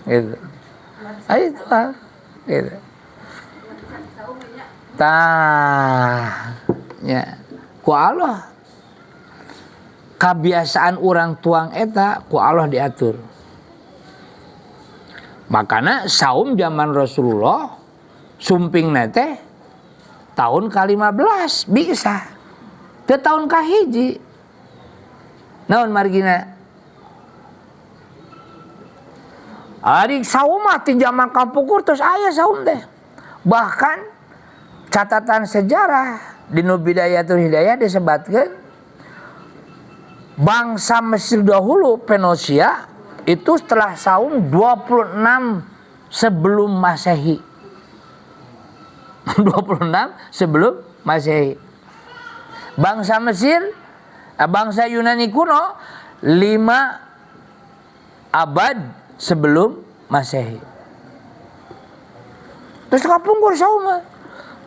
Gitu. Ayo tuang. Gitu. Ya. Ku Allah. Kebiasaan orang tuang eta ku Allah diatur. Makana saum zaman Rasulullah sumping teh tahun ke-15 bisa. Teu tahun kahiji. Naon margina? Ari saum mah ti zaman kapukur terus aya saum teh. Bahkan catatan sejarah di Bidayatul Hidayah disebatkeun bangsa Mesir dahulu Penosia itu setelah saum 26 sebelum Masehi. 26 sebelum Masehi. Bangsa Mesir, bangsa Yunani kuno 5 abad sebelum Masehi. Terus kapungkur saum,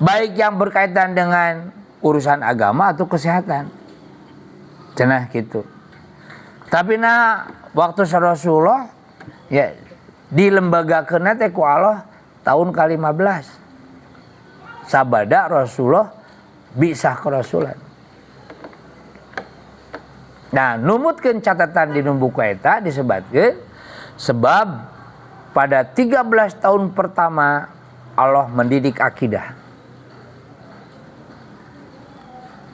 baik yang berkaitan dengan urusan agama atau kesehatan. Cenah gitu. Tapi waktu Rasulullah ya dilembagakeun teh ku Allah tahun ke-15. Sabada Rasulullah bisa kerasulan. Nah, numutkeun catatan di buku eta disebatkeun sebab pada 13 tahun pertama Allah mendidik akidah.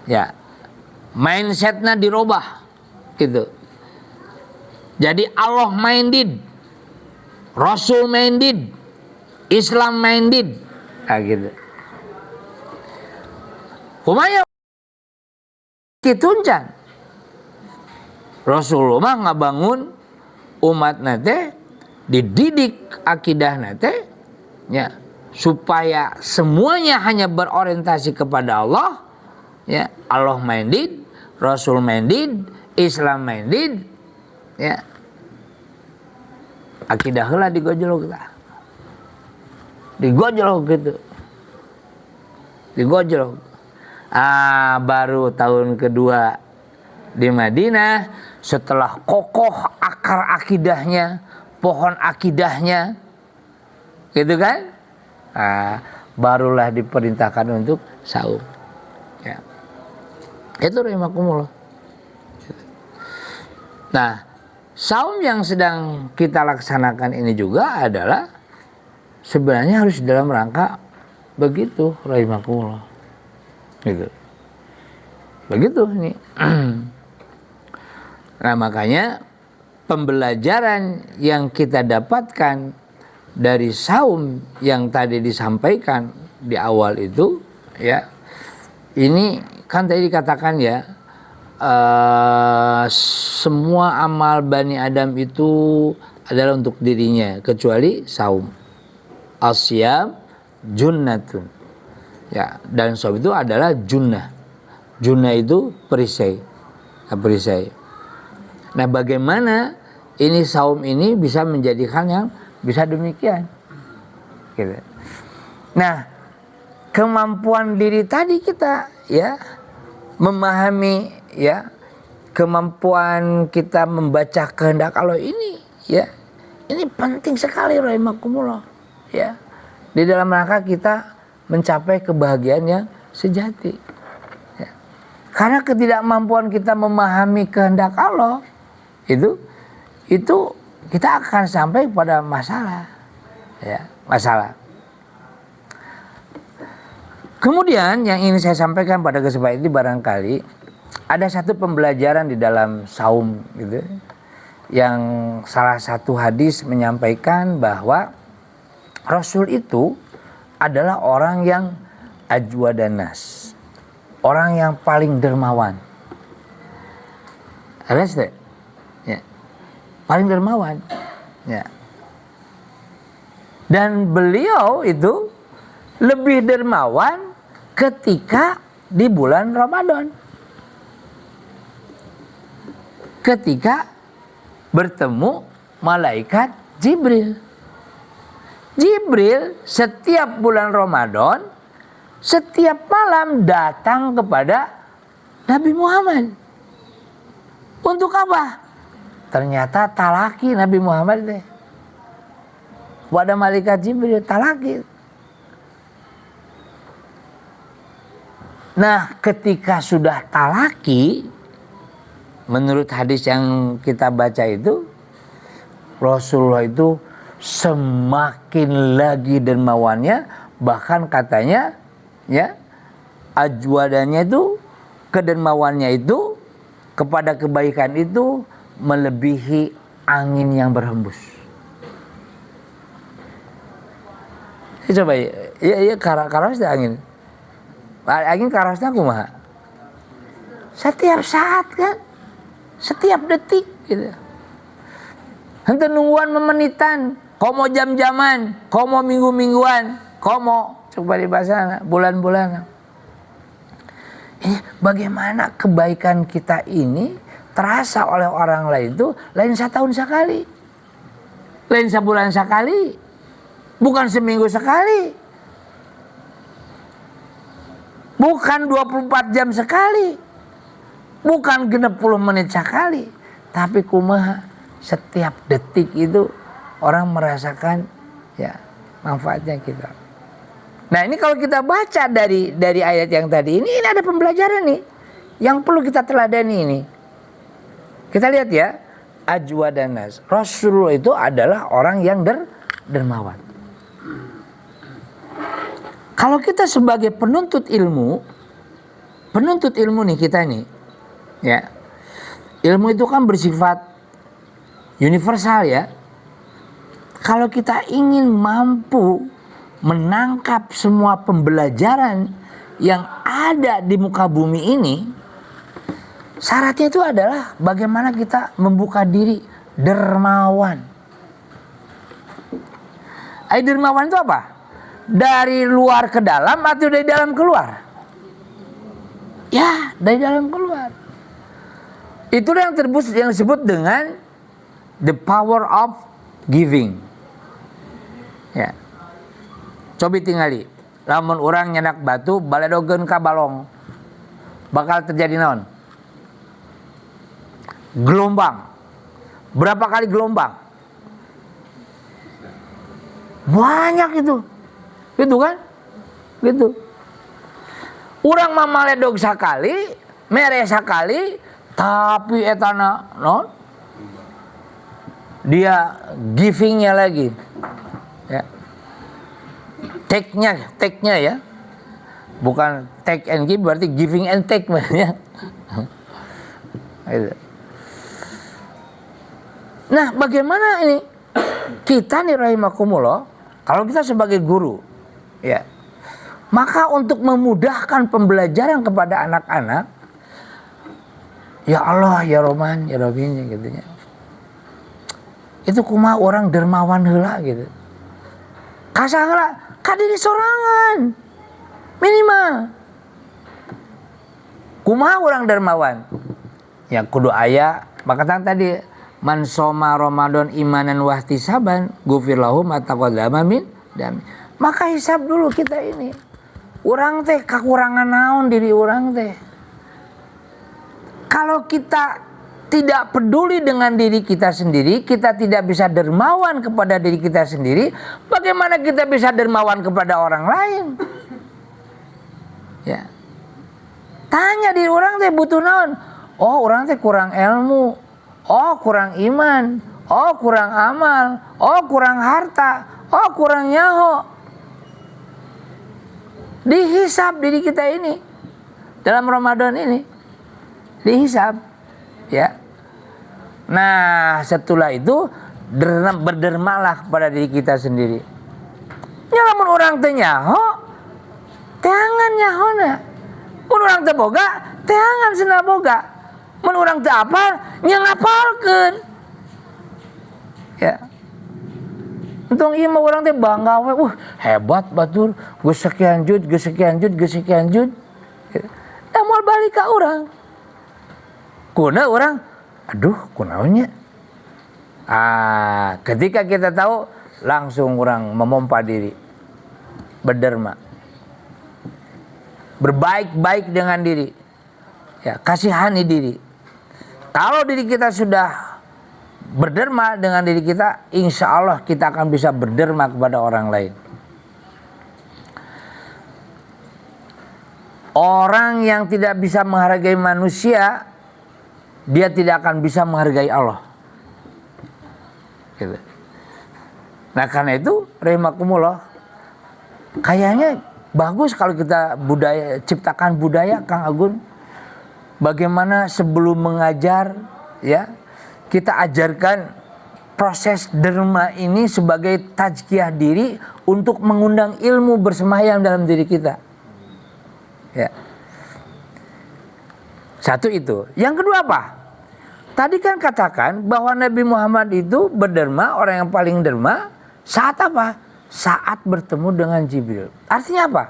Ya. Mindsetnya dirubah gitu. Jadi Allah minded, Rasul minded, Islam minded, gitu. Kumanya kituncan. Rasulullah mah ngabangun umat nate, dididik akidah nate, ya supaya semuanya hanya berorientasi kepada Allah, ya Allah minded, Rasul minded, Islam minded, ya akidah heula digojlok tah. Digojlok gitu. Digojlok. Baru tahun kedua di Madinah setelah kokoh akar akidahnya, pohon akidahnya, gitu kan? Barulah diperintahkan untuk saum. Ya. Itu rahimakumullah. Nah, saum yang sedang kita laksanakan ini juga adalah sebenarnya harus dalam rangka begitu rahimakumullah. Gitu. Begitu ini. Nah, makanya pembelajaran yang kita dapatkan dari saum yang tadi disampaikan di awal itu, ya, ini kan tadi dikatakan ya, semua amal Bani Adam itu adalah untuk dirinya kecuali saum. Asyam junnatun. Ya, dan saum itu adalah junnah. Junnah itu perisai. Perisai. Nah, bagaimana ini saum ini bisa menjadikan yang bisa demikian? Gitu. Nah, kemampuan diri tadi kita, ya, memahami, ya, kemampuan kita membaca kehendak Allah ini, ya, ini penting sekali rahimakumullah, ya, di dalam rangka kita mencapai kebahagiaan yang sejati. Ya. Karena ketidakmampuan kita memahami kehendak Allah, itu kita akan sampai pada masalah, ya, masalah. Kemudian yang ingin saya sampaikan pada kesempatan ini, barangkali ada satu pembelajaran di dalam saum gitu, yang salah satu hadis menyampaikan bahwa Rasul itu adalah orang yang ajwadanas, orang yang paling dermawan. Ada ya, paling dermawan, ya. Dan beliau itu lebih dermawan ketika di bulan Ramadan, ketika bertemu malaikat Jibril. Jibril setiap bulan Ramadan, setiap malam datang kepada Nabi Muhammad. Untuk apa? Ternyata talaki Nabi Muhammad deh. Pada malaikat Jibril talaki. Nah, ketika sudah talaki, menurut hadis yang kita baca itu, Rasulullah itu semakin lagi dermawannya, bahkan katanya, ya, ajwadannya itu, kedermawannya itu kepada kebaikan itu melebihi angin yang berhembus. Coba ya karas angin. Angin karasnya kumaha? Setiap saat kan, setiap detik gitu. Henteu nungguan memenitan, komo jam-jaman, komo minggu-mingguan, komo coba dibahasana bulan-bulan. Bagaimana kebaikan kita ini terasa oleh orang lain itu lain setahun sekali, lain sebulan sekali, bukan seminggu sekali. Bukan 24 jam sekali, bukan 60 menit sekali, tapi kumaha setiap detik itu orang merasakan, ya, manfaatnya kita. Nah, ini kalau kita baca dari ayat yang tadi ini ada pembelajaran nih yang perlu kita teladani ini. Kita lihat ya, ajwadanas. Rasulullah itu adalah orang yang dermawan. Kalau kita sebagai penuntut ilmu nih kita nih, ya, ilmu itu kan bersifat universal ya. Kalau kita ingin mampu menangkap semua pembelajaran yang ada di muka bumi ini, syaratnya itu adalah bagaimana kita membuka diri dermawan. Dermawan itu apa? Dari luar ke dalam atau dari dalam keluar? Ya, dari dalam keluar. Itulah yang disebut dengan the power of giving. Ya. Coba tingali. Lamun orang nyenak batu baledogeun ka balong. Bakal terjadi naon? Gelombang. Berapa kali gelombang? Banyak itu. Gitu kan? Gitu. Urang mah maledog sakali, mere sakali, tapi etana non dia givingnya lagi. Ya. Take-nya ya. Bukan take and give, berarti giving and take ya. Nah, bagaimana ini? Kita nih rahimakumullah, kalau kita sebagai guru, ya, maka untuk memudahkan pembelajaran kepada anak-anak, ya Allah, ya Rahman, ya Rahim gitu ya. Itu kumaha orang dermawan heula gitu. Kasaheula ka diri sorangan. Minimal. Kumaha orang dermawan? Ya kudu aya, maka tadi man soma Ramadan imanan wa ihtisaban ghufir lahu ma taqaddama min dami. Maka hisab dulu kita ini. Urang teh kakurangan naon diri urang teh. Kalau kita tidak peduli dengan diri kita sendiri, kita tidak bisa dermawan kepada diri kita sendiri, bagaimana kita bisa dermawan kepada orang lain? Ya. Tanya diri orang teh butuh naon? Oh, orang teh kurang ilmu. Oh, kurang iman. Oh, kurang amal. Oh, kurang harta. Oh, kurang nyaho. Dihisab diri kita ini dalam Ramadan ini. Dihisab, ya. Nah, setelah itu berdermalah kepada diri kita sendiri. Nyalamun orang teh nyaho, teangan nyahona. Mun urang teu boga, teangan cenah boga. Mun urang teu apal, nya ngapalkeun. Ya. Untung ieu mah urang teh bangga we, hebat batur, geus sekian jud. Da moal balik ka urang. Kuna urang, aduh kunaonnya. Ketika kita tahu, langsung urang memompa diri. Berderma. Berbaik-baik dengan diri, ya, kasihani diri. Kalau diri kita sudah berderma dengan diri kita, insya Allah kita akan bisa berderma kepada orang lain. Orang yang tidak bisa menghargai manusia, dia tidak akan bisa menghargai Allah. Gitu. Nah karena itu, rahimakumullah, kayaknya bagus kalau kita ciptakan budaya, Kang Agun. Bagaimana sebelum mengajar, ya, kita ajarkan proses derma ini sebagai tazkiyah diri untuk mengundang ilmu bersemayam dalam diri kita. Ya. Satu itu. Yang kedua apa? Tadi kan katakan bahwa Nabi Muhammad itu berderma, orang yang paling derma, saat apa? Saat bertemu dengan Jibril. Artinya apa?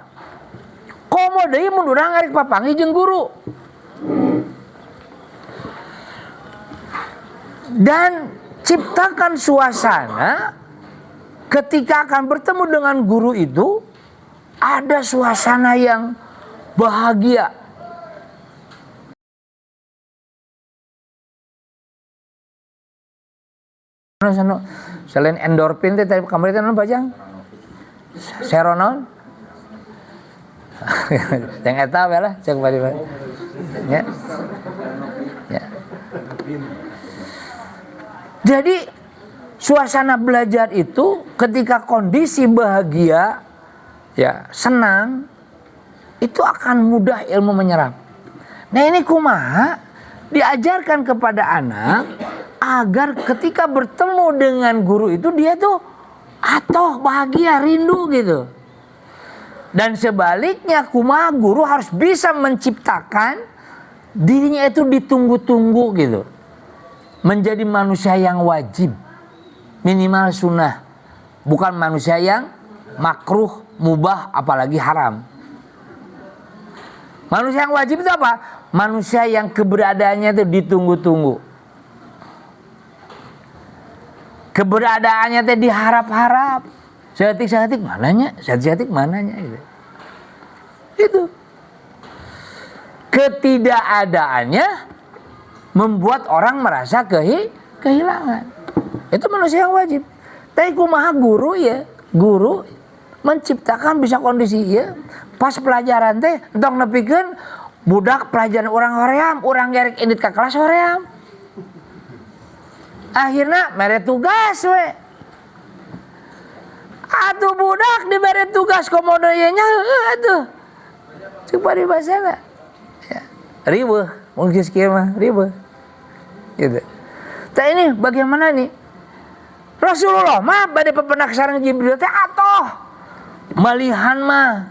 Komo deui mun urang ngarek papanggih jeung guru. Dan ciptakan suasana ketika akan bertemu dengan guru itu, ada suasana yang bahagia. Selain endorfin teh tadi kamari teh naon Bajang? Seronon. Yang eta we lah cek bari. Ya. Ya. Jadi suasana belajar itu ketika kondisi bahagia, ya, senang, itu akan mudah ilmu menyerap. Nah ini kumaha diajarkan kepada anak agar ketika bertemu dengan guru itu dia tuh atoh bahagia, rindu gitu. Dan sebaliknya kumaha guru harus bisa menciptakan dirinya itu ditunggu-tunggu gitu. Menjadi manusia yang wajib, minimal sunnah, bukan manusia yang makruh, mubah, apalagi haram. Manusia yang wajib itu apa? Manusia yang keberadaannya itu ditunggu-tunggu. Keberadaannya itu diharap-harap. Setik-setik mananya? Setik-setik mananya? Gitu. Itu. Ketidakadaannya membuat orang merasa kehilangan. Itu manusia yang wajib. Tapi kumaha guru ya, guru menciptakan bisa kondisi ya. Pas pelajaran teh entong nepikeun budak pelajaran orang hoream, urang gerek indit ka kelas hoream. Akhirna mere tugas we. Atuh budak dibere tugas komodo ye nya atuh. Coba dibasana. Ya. Riweuh, mungkin kieu mah riweuh. Gitu. Tah ini bagaimana nih? Rasulullah mah bade pepenak sareng Jibril teh atoh. Malihan mah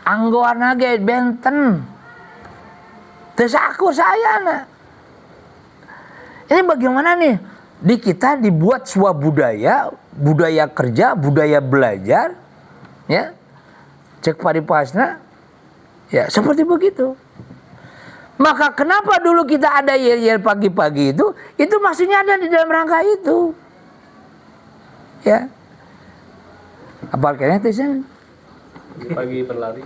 anggoana ge benten. Teu sakur sayana. Ini bagaimana nih? Di kita dibuat sebuah budaya kerja, budaya belajar, ya. Cek paripasna, ya seperti begitu. Maka kenapa dulu kita ada yel-yel pagi-pagi itu maksudnya ada di dalam rangka itu. Ya. Apal kayaknya tuh Isan? Pagi berlari.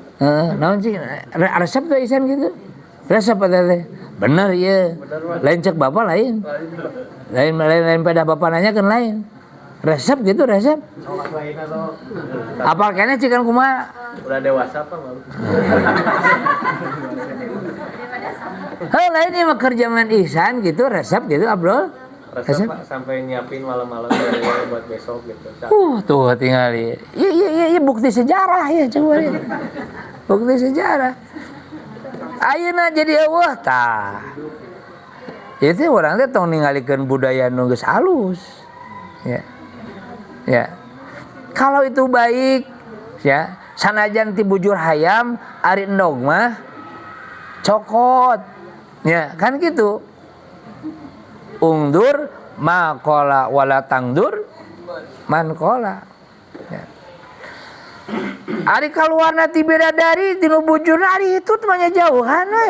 Naon sih? Resep tuh Isan gitu? Resep apa teh? Bener ya. Lain cek bapak lain. Lain pada bapak nanya kan lain. Resep gitu resep. Apal kayaknya cikan kumaha? Udah dewasa apa baru? Heula ini mah kerjaan ihsan gitu, resep gitu, Abdul. Resep Pak sampai nyiapin malam-malam dari buat besok gitu. Tuh tinggal iya bukti sejarah ya coba lihat. Bukti sejarah. Ayeuna jadi eueuh tah. Itu orang teh tong ningalikeun budaya nu geus halus. Ya. Ya. Kalau itu baik ya, sanajan ti bujur hayam ari endog mah cokot. Ya, kan gitu. Ungdur maqala wala tangdur man qala. Ya. Ari kaluarna ti bidadari tinu bujurna ari itu temannya jauhan we.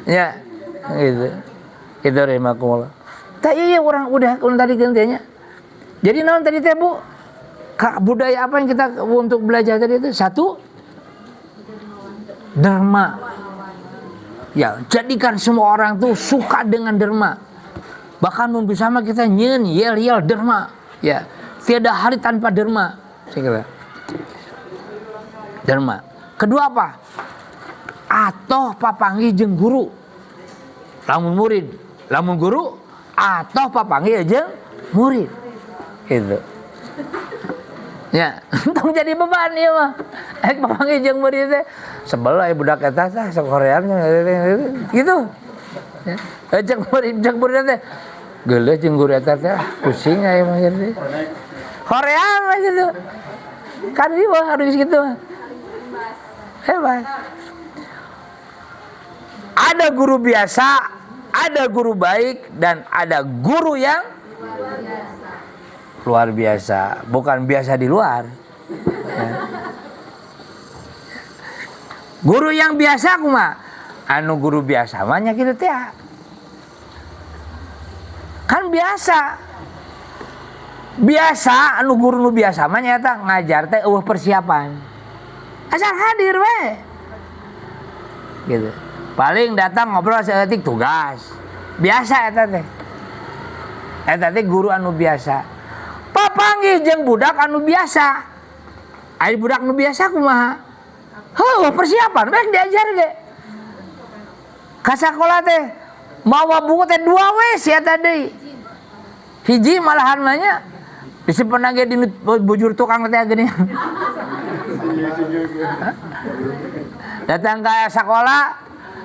Ya, gitu. Itu rahimakumullah. Tah iya orang udah tadi gantinya. Jadi naon tadi teh Bu? Budaya apa yang kita untuk belajar tadi itu? Satu, dharma. Ya, jadikan semua orang tuh suka dengan dharma. Bahkan mun bisa mah kita nyeun yel-yel dharma. Ya, tiada hari tanpa dharma. Saya kira. Dharma. Kedua apa? Atoh papanggih jeung guru. Lamun murid, lamun guru, atoh papanggih jeung murid. Gitu. Ya, tong jadi beban ieu mah. Papanggih jeung murid teh sebel aya budak eta tah sok horean gitu. Ya. Jeung murid teh geuleuh jeung guru eta teh pusing aya mah gitu. Horean mah gitu. Kan ieu harus gitu. Hebat. Ada guru biasa, ada guru baik dan ada guru yang luar biasa, bukan biasa di luar. Ya. Guru yang biasa kumaha? Anu guru biasa mah nya kitu teh. Kan biasa. Biasa anu guru nu biasa mah nya eta ngajar teh eueuh persiapan. Asal hadir we. Gitu. Paling datang ngobrol saeutik tugas. Biasa eta teh. Eta teh guru anu biasa. Papanggih jeung budak anu biasa. Ari budak nu biasa kumaha? Heuh, persiapan rek diajar ge. Ka sakola teh mawa buku teh 2 we sia eta deui. Hiji malahan mah nya disimpen ge di bujur tukang teh geuning. Datang ke sekolah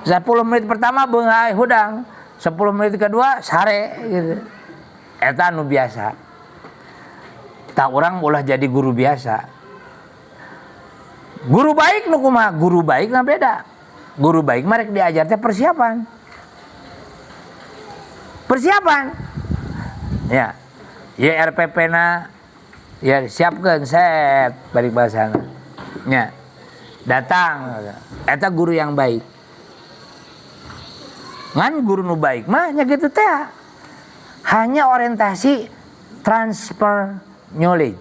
10 menit pertama beunghai hudang, 10 menit kedua sare gitu. Eta anu biasa. Tak orang ulah jadi guru biasa. Guru baik nu kumaha? Guru baik na beda. Guru baik mah rek diajar teh persiapan. Persiapan. Ya. YRPP-na ya siapkeun set balik bahasana. Ya. Datang eta guru yang baik. Ngan guru nu baik mah nya kitu teh. Hanya orientasi transfer knowledge.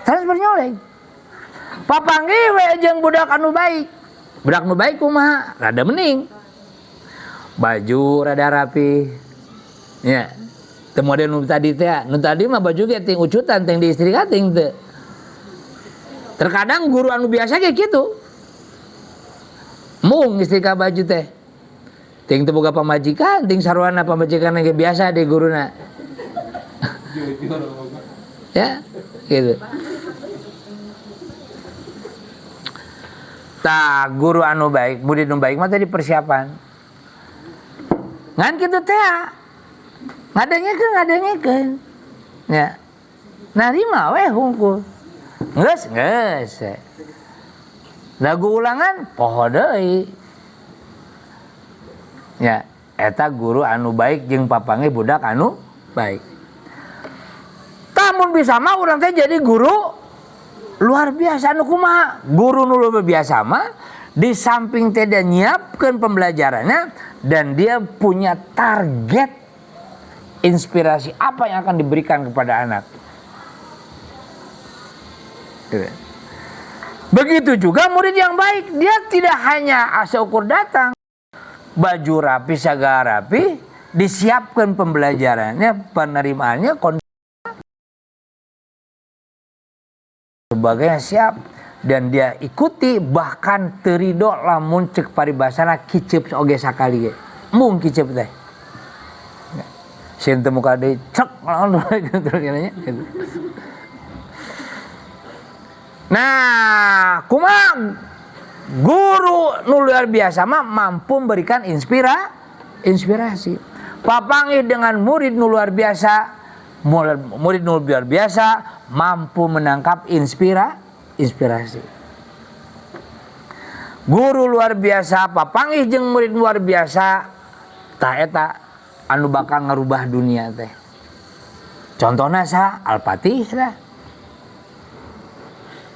Transfer knowledge. Papanggih we jeung budak anu baik. Budak nu baik kumaha? Rada mending. Baju rada rapi. Ya. Teu model nu tadi teh. Nu tadi mah baju ge ting ucutan ting diistrikating teu. Terkadang guru anu biasa kayak gitu. Mung istrika baju teh. Ting teu boga pamajikan, ting sarwana pamajikan ge biasa di guruna. Ya, gitu. Tah guru anu baik, murid anu baik mah tadi persiapan. Ngan kitu teh. Ngadengkeun. Ya. Narima we hungkul. Geus. Lagu ulangan poho deui. Ya, eta guru anu baik jeung papanggih budak anu baik. Tamun bisa mah urang teh jadi guru luar biasa anu kumaha? Guru nu luar biasa mah di samping teh dia nyiapkeun pembelajarannya dan dia punya target inspirasi apa yang akan diberikan kepada anak. Begitu juga murid yang baik, dia tidak hanya asal ukur datang, baju rapi, segala rapi, disiapkan pembelajarannya, penerimaannya, sebagainya siap. dan dia ikuti, bahkan terido lamun cek paribasana kicep oge sakali ge. Mung kicep teh. Sieun teu muka deui cek lawan gitu. Nah, kumaha guru nu luar biasa mah mampu memberikan inspirasi. Papanggih dengan murid nu luar biasa, murid nu luar biasa mampu menangkap inspirasi. Guru luar biasa papanggih jeung murid luar biasa, tah eta anu bakal ngarubah dunia teh. Contohna sa Al-Fatih lah.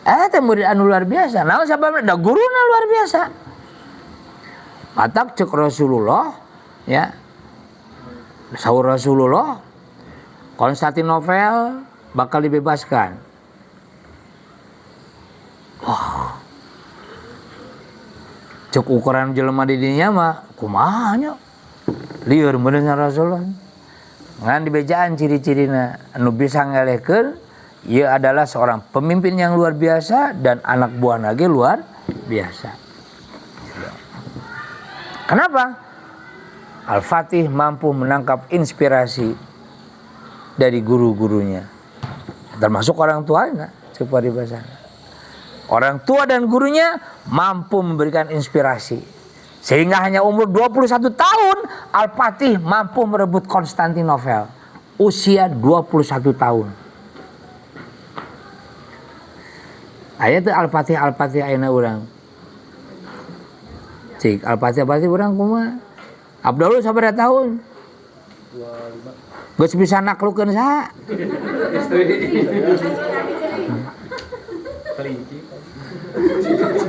Eta murid anu luar biasa. Naon sababna? Da guruna luar biasa. Matak cek Rasulullah, ya. Saur Rasulullah, Konstantinopel bakal dibebaskan. Wah. Cek ukuran jelema di dinya mah kumaha nya? Lieur meureun Rasulullah. Ngan dibejaan ciri-cirina anu bisa ngelehkeun ia adalah seorang pemimpin yang luar biasa dan anak buah lagi luar biasa. Kenapa? Al-Fatih mampu menangkap inspirasi dari guru-gurunya, termasuk orang tuanya. Orang tua dan gurunya mampu memberikan inspirasi, sehingga hanya umur 21 tahun Al-Fatih mampu merebut Konstantinopel, usia 21 tahun. Aya teh Al-Fatih ayeuna urang. Cik Al-Fatih urang kumaha? Abdul sabaraha tahun? 25. Geus bisa naklukeun saha?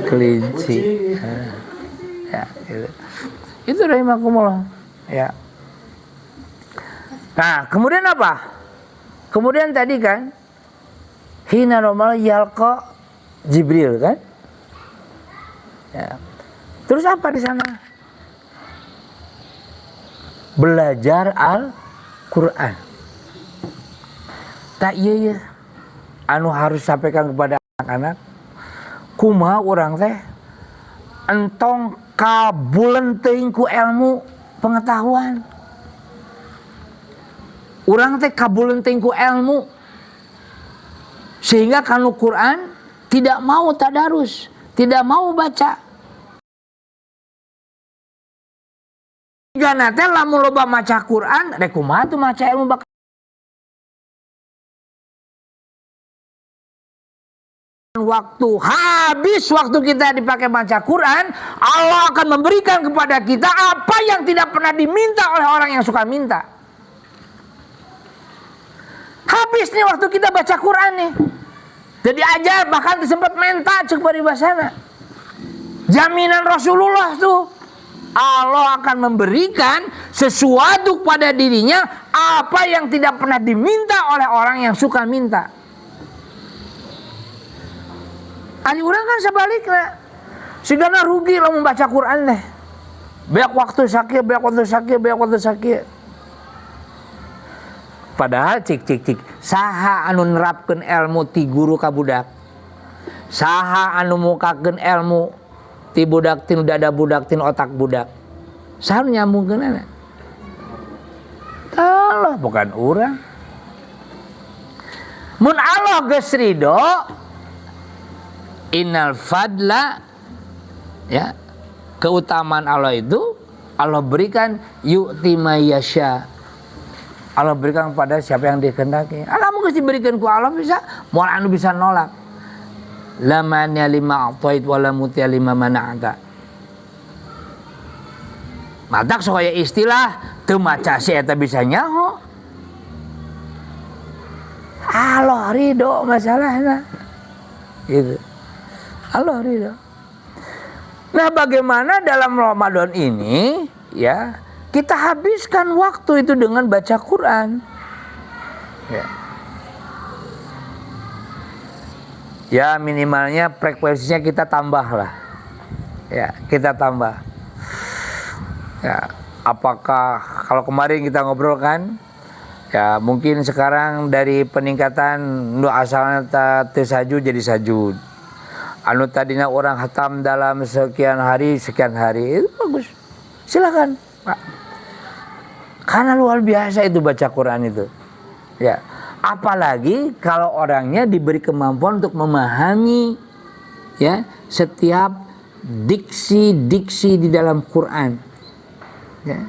Kelinci. Ya, gitu. Itu rahimakumullah. Ya. Nah, kemudian apa? Kemudian tadi kan hina romal yalqa Jibril kan? Ya. Terus apa di sana? Belajar Al-Quran. Tak iya anu harus sampaikan kepada anak-anak, kumaha urang teh entong kabulen teuing ku ilmu pengetahuan. Urang teh kabulen teuing ku ilmu sehingga kanu Quran tidak mau tadarus, tidak mau baca. Jana teh lamun loba maca Quran, rek kumaha tuh maca ilmu bakal waktu habis waktu kita dipakai baca Quran, Allah akan memberikan kepada kita apa yang tidak pernah diminta oleh orang yang suka minta. Habis nih waktu kita baca Quran nih. Jadi ajar bahkan sempat minta cek paribasana. Jaminan Rasulullah tuh Allah akan memberikan sesuatu pada dirinya apa yang tidak pernah diminta oleh orang yang suka minta. Ari urang kan sebaliknya. Sigana rugi lah membaca Quran deh. Banyak waktu sakit. Padahal cik saha anu nerapkeun ilmu ti guru ka budak. Saha anu mukakeun ilmu ti budak tinu dada budak tinu otak budak. Saha nyambungkeunana? Allah bukan urang. Mun Allah geus ridho, innal fadla, ya, keutamaan Allah itu Allah berikan yu'ti mayyasha. Allah berikan kepada siapa yang dikehendaki. Allah mungkin diberikan ku Allah bisa, moal anu bisa nolak. La mania lima a'tait wa la mutia lima mana'ata. Matak soaya istilah teu maca si eta bisa nyaho. Allah ridho masalahna. Gitu. Allah ridho. Nah, bagaimana dalam Ramadan ini, ya, kita habiskan waktu itu dengan baca Quran. Ya. Ya, minimalnya frekuensinya kita tambah lah. Ya, kita tambah. Ya, apakah kalau kemarin kita ngobrol kan, ya mungkin sekarang dari peningkatan nu asalnya teu sajud jadi sajud. anu tadinya orang hatam dalam sekian hari itu bagus, silakan Pak, karena luar biasa itu baca Quran itu ya. Apalagi kalau orangnya diberi kemampuan untuk memahami ya setiap diksi-diksi di dalam Quran ya.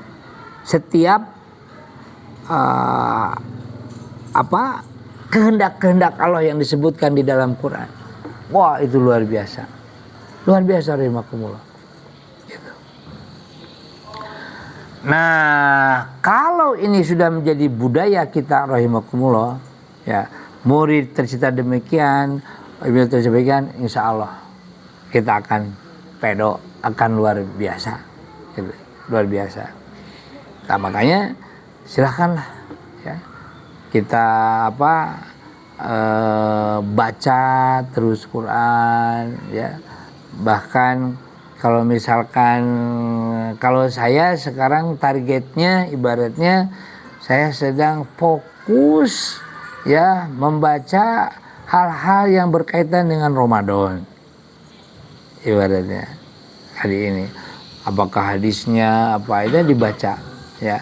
Setiap kehendak-kehendak Allah yang disebutkan di dalam Quran. Wah, itu luar biasa. Luar biasa rahimakumullah. Gitu. Nah, kalau ini sudah menjadi budaya kita rahimakumullah, ya, murid tercipta demikian, murid tercipta demikian, insya Allah kita akan pedo, akan luar biasa. Gitu. Luar biasa. Nah, makanya silakanlah ya. Kita baca terus Quran ya. Bahkan kalau misalkan kalau saya sekarang targetnya ibaratnya saya sedang fokus ya membaca hal-hal yang berkaitan dengan Ramadan. Ibaratnya hari ini apakah hadisnya apa itu dibaca ya.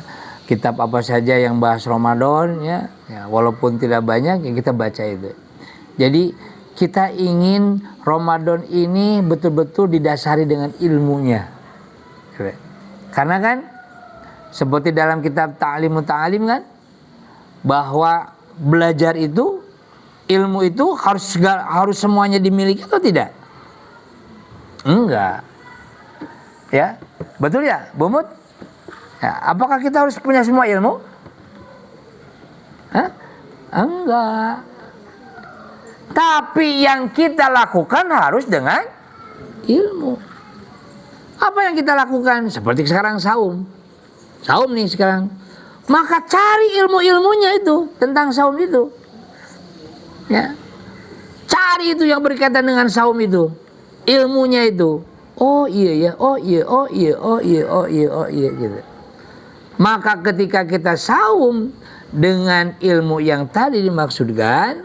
Kitab apa saja yang bahas Ramadan ya, walaupun tidak banyak ya kita baca itu. Jadi kita ingin Ramadan ini betul-betul didasari dengan ilmunya. Karena kan seperti dalam kitab Ta'limut Ta'lim kan bahwa belajar itu ilmu itu harus semuanya dimiliki atau tidak? Enggak. Ya, betul ya, Bu Mut? Ya, apakah kita harus punya semua ilmu? Hah? Enggak. Tapi yang kita lakukan harus dengan ilmu. Apa yang kita lakukan? Seperti sekarang saum. Saum nih sekarang. Maka cari ilmu-ilmunya itu tentang saum itu. Ya. Cari itu yang berkaitan dengan saum itu. Ilmunya itu. Oh iya ya, oh iya, oh iya, oh iya, oh iya, oh iya gitu. Maka ketika kita saum dengan ilmu yang tadi dimaksudkan,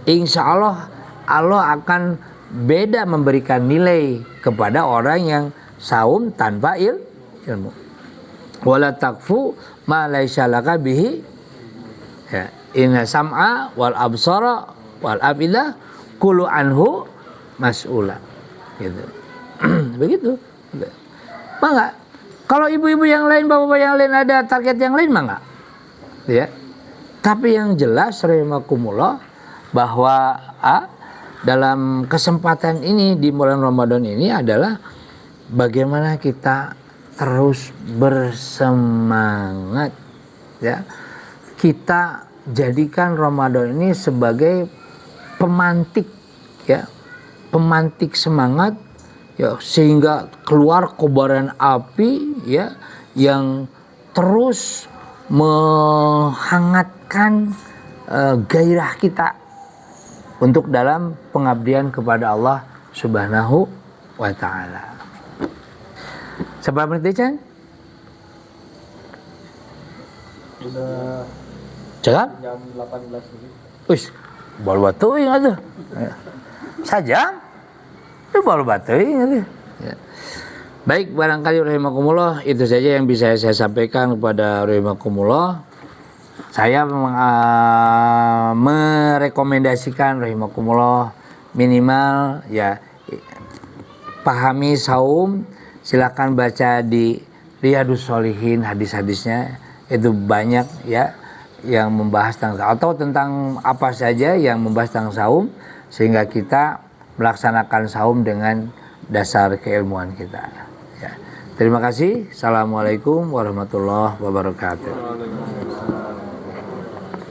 insya Allah Allah akan beda memberikan nilai kepada orang yang saum tanpa ilmu. Wala takfu ma laisa laka bihi. Ya, inna sam'a wal absara wal afida kullu anhu mas'ula. Gitu. Begitu. Maka kalau ibu-ibu yang lain, bapak-bapak yang lain ada target yang lain mah enggak? Ya. Tapi yang jelas rahimakumullah bahwa dalam kesempatan ini di bulan Ramadan ini adalah bagaimana kita terus bersemangat ya. Kita jadikan Ramadan ini sebagai pemantik ya. Pemantik semangat ya, sehingga keluar kobaran api ya yang terus menghangatkan gairah kita untuk dalam pengabdian kepada Allah Subhanahu wa taala. Seberapa menit Chan? Udah Cakap? jam 18 menit. Wis, baru batuing atuh. Sajam? Itu baru batuing atuh. Ya. Baik, barangkali rahimakumullah itu saja yang bisa saya sampaikan kepada rahimakumullah. Saya merekomendasikan rahimakumullah minimal ya pahami saum, silakan baca di Riyadhus Shalihin hadis-hadisnya, itu banyak ya yang membahas tentang atau tentang apa saja yang membahas tentang saum sehingga kita melaksanakan saum dengan dasar keilmuan kita. Ya. Terima kasih. Assalamualaikum warahmatullahi wabarakatuh.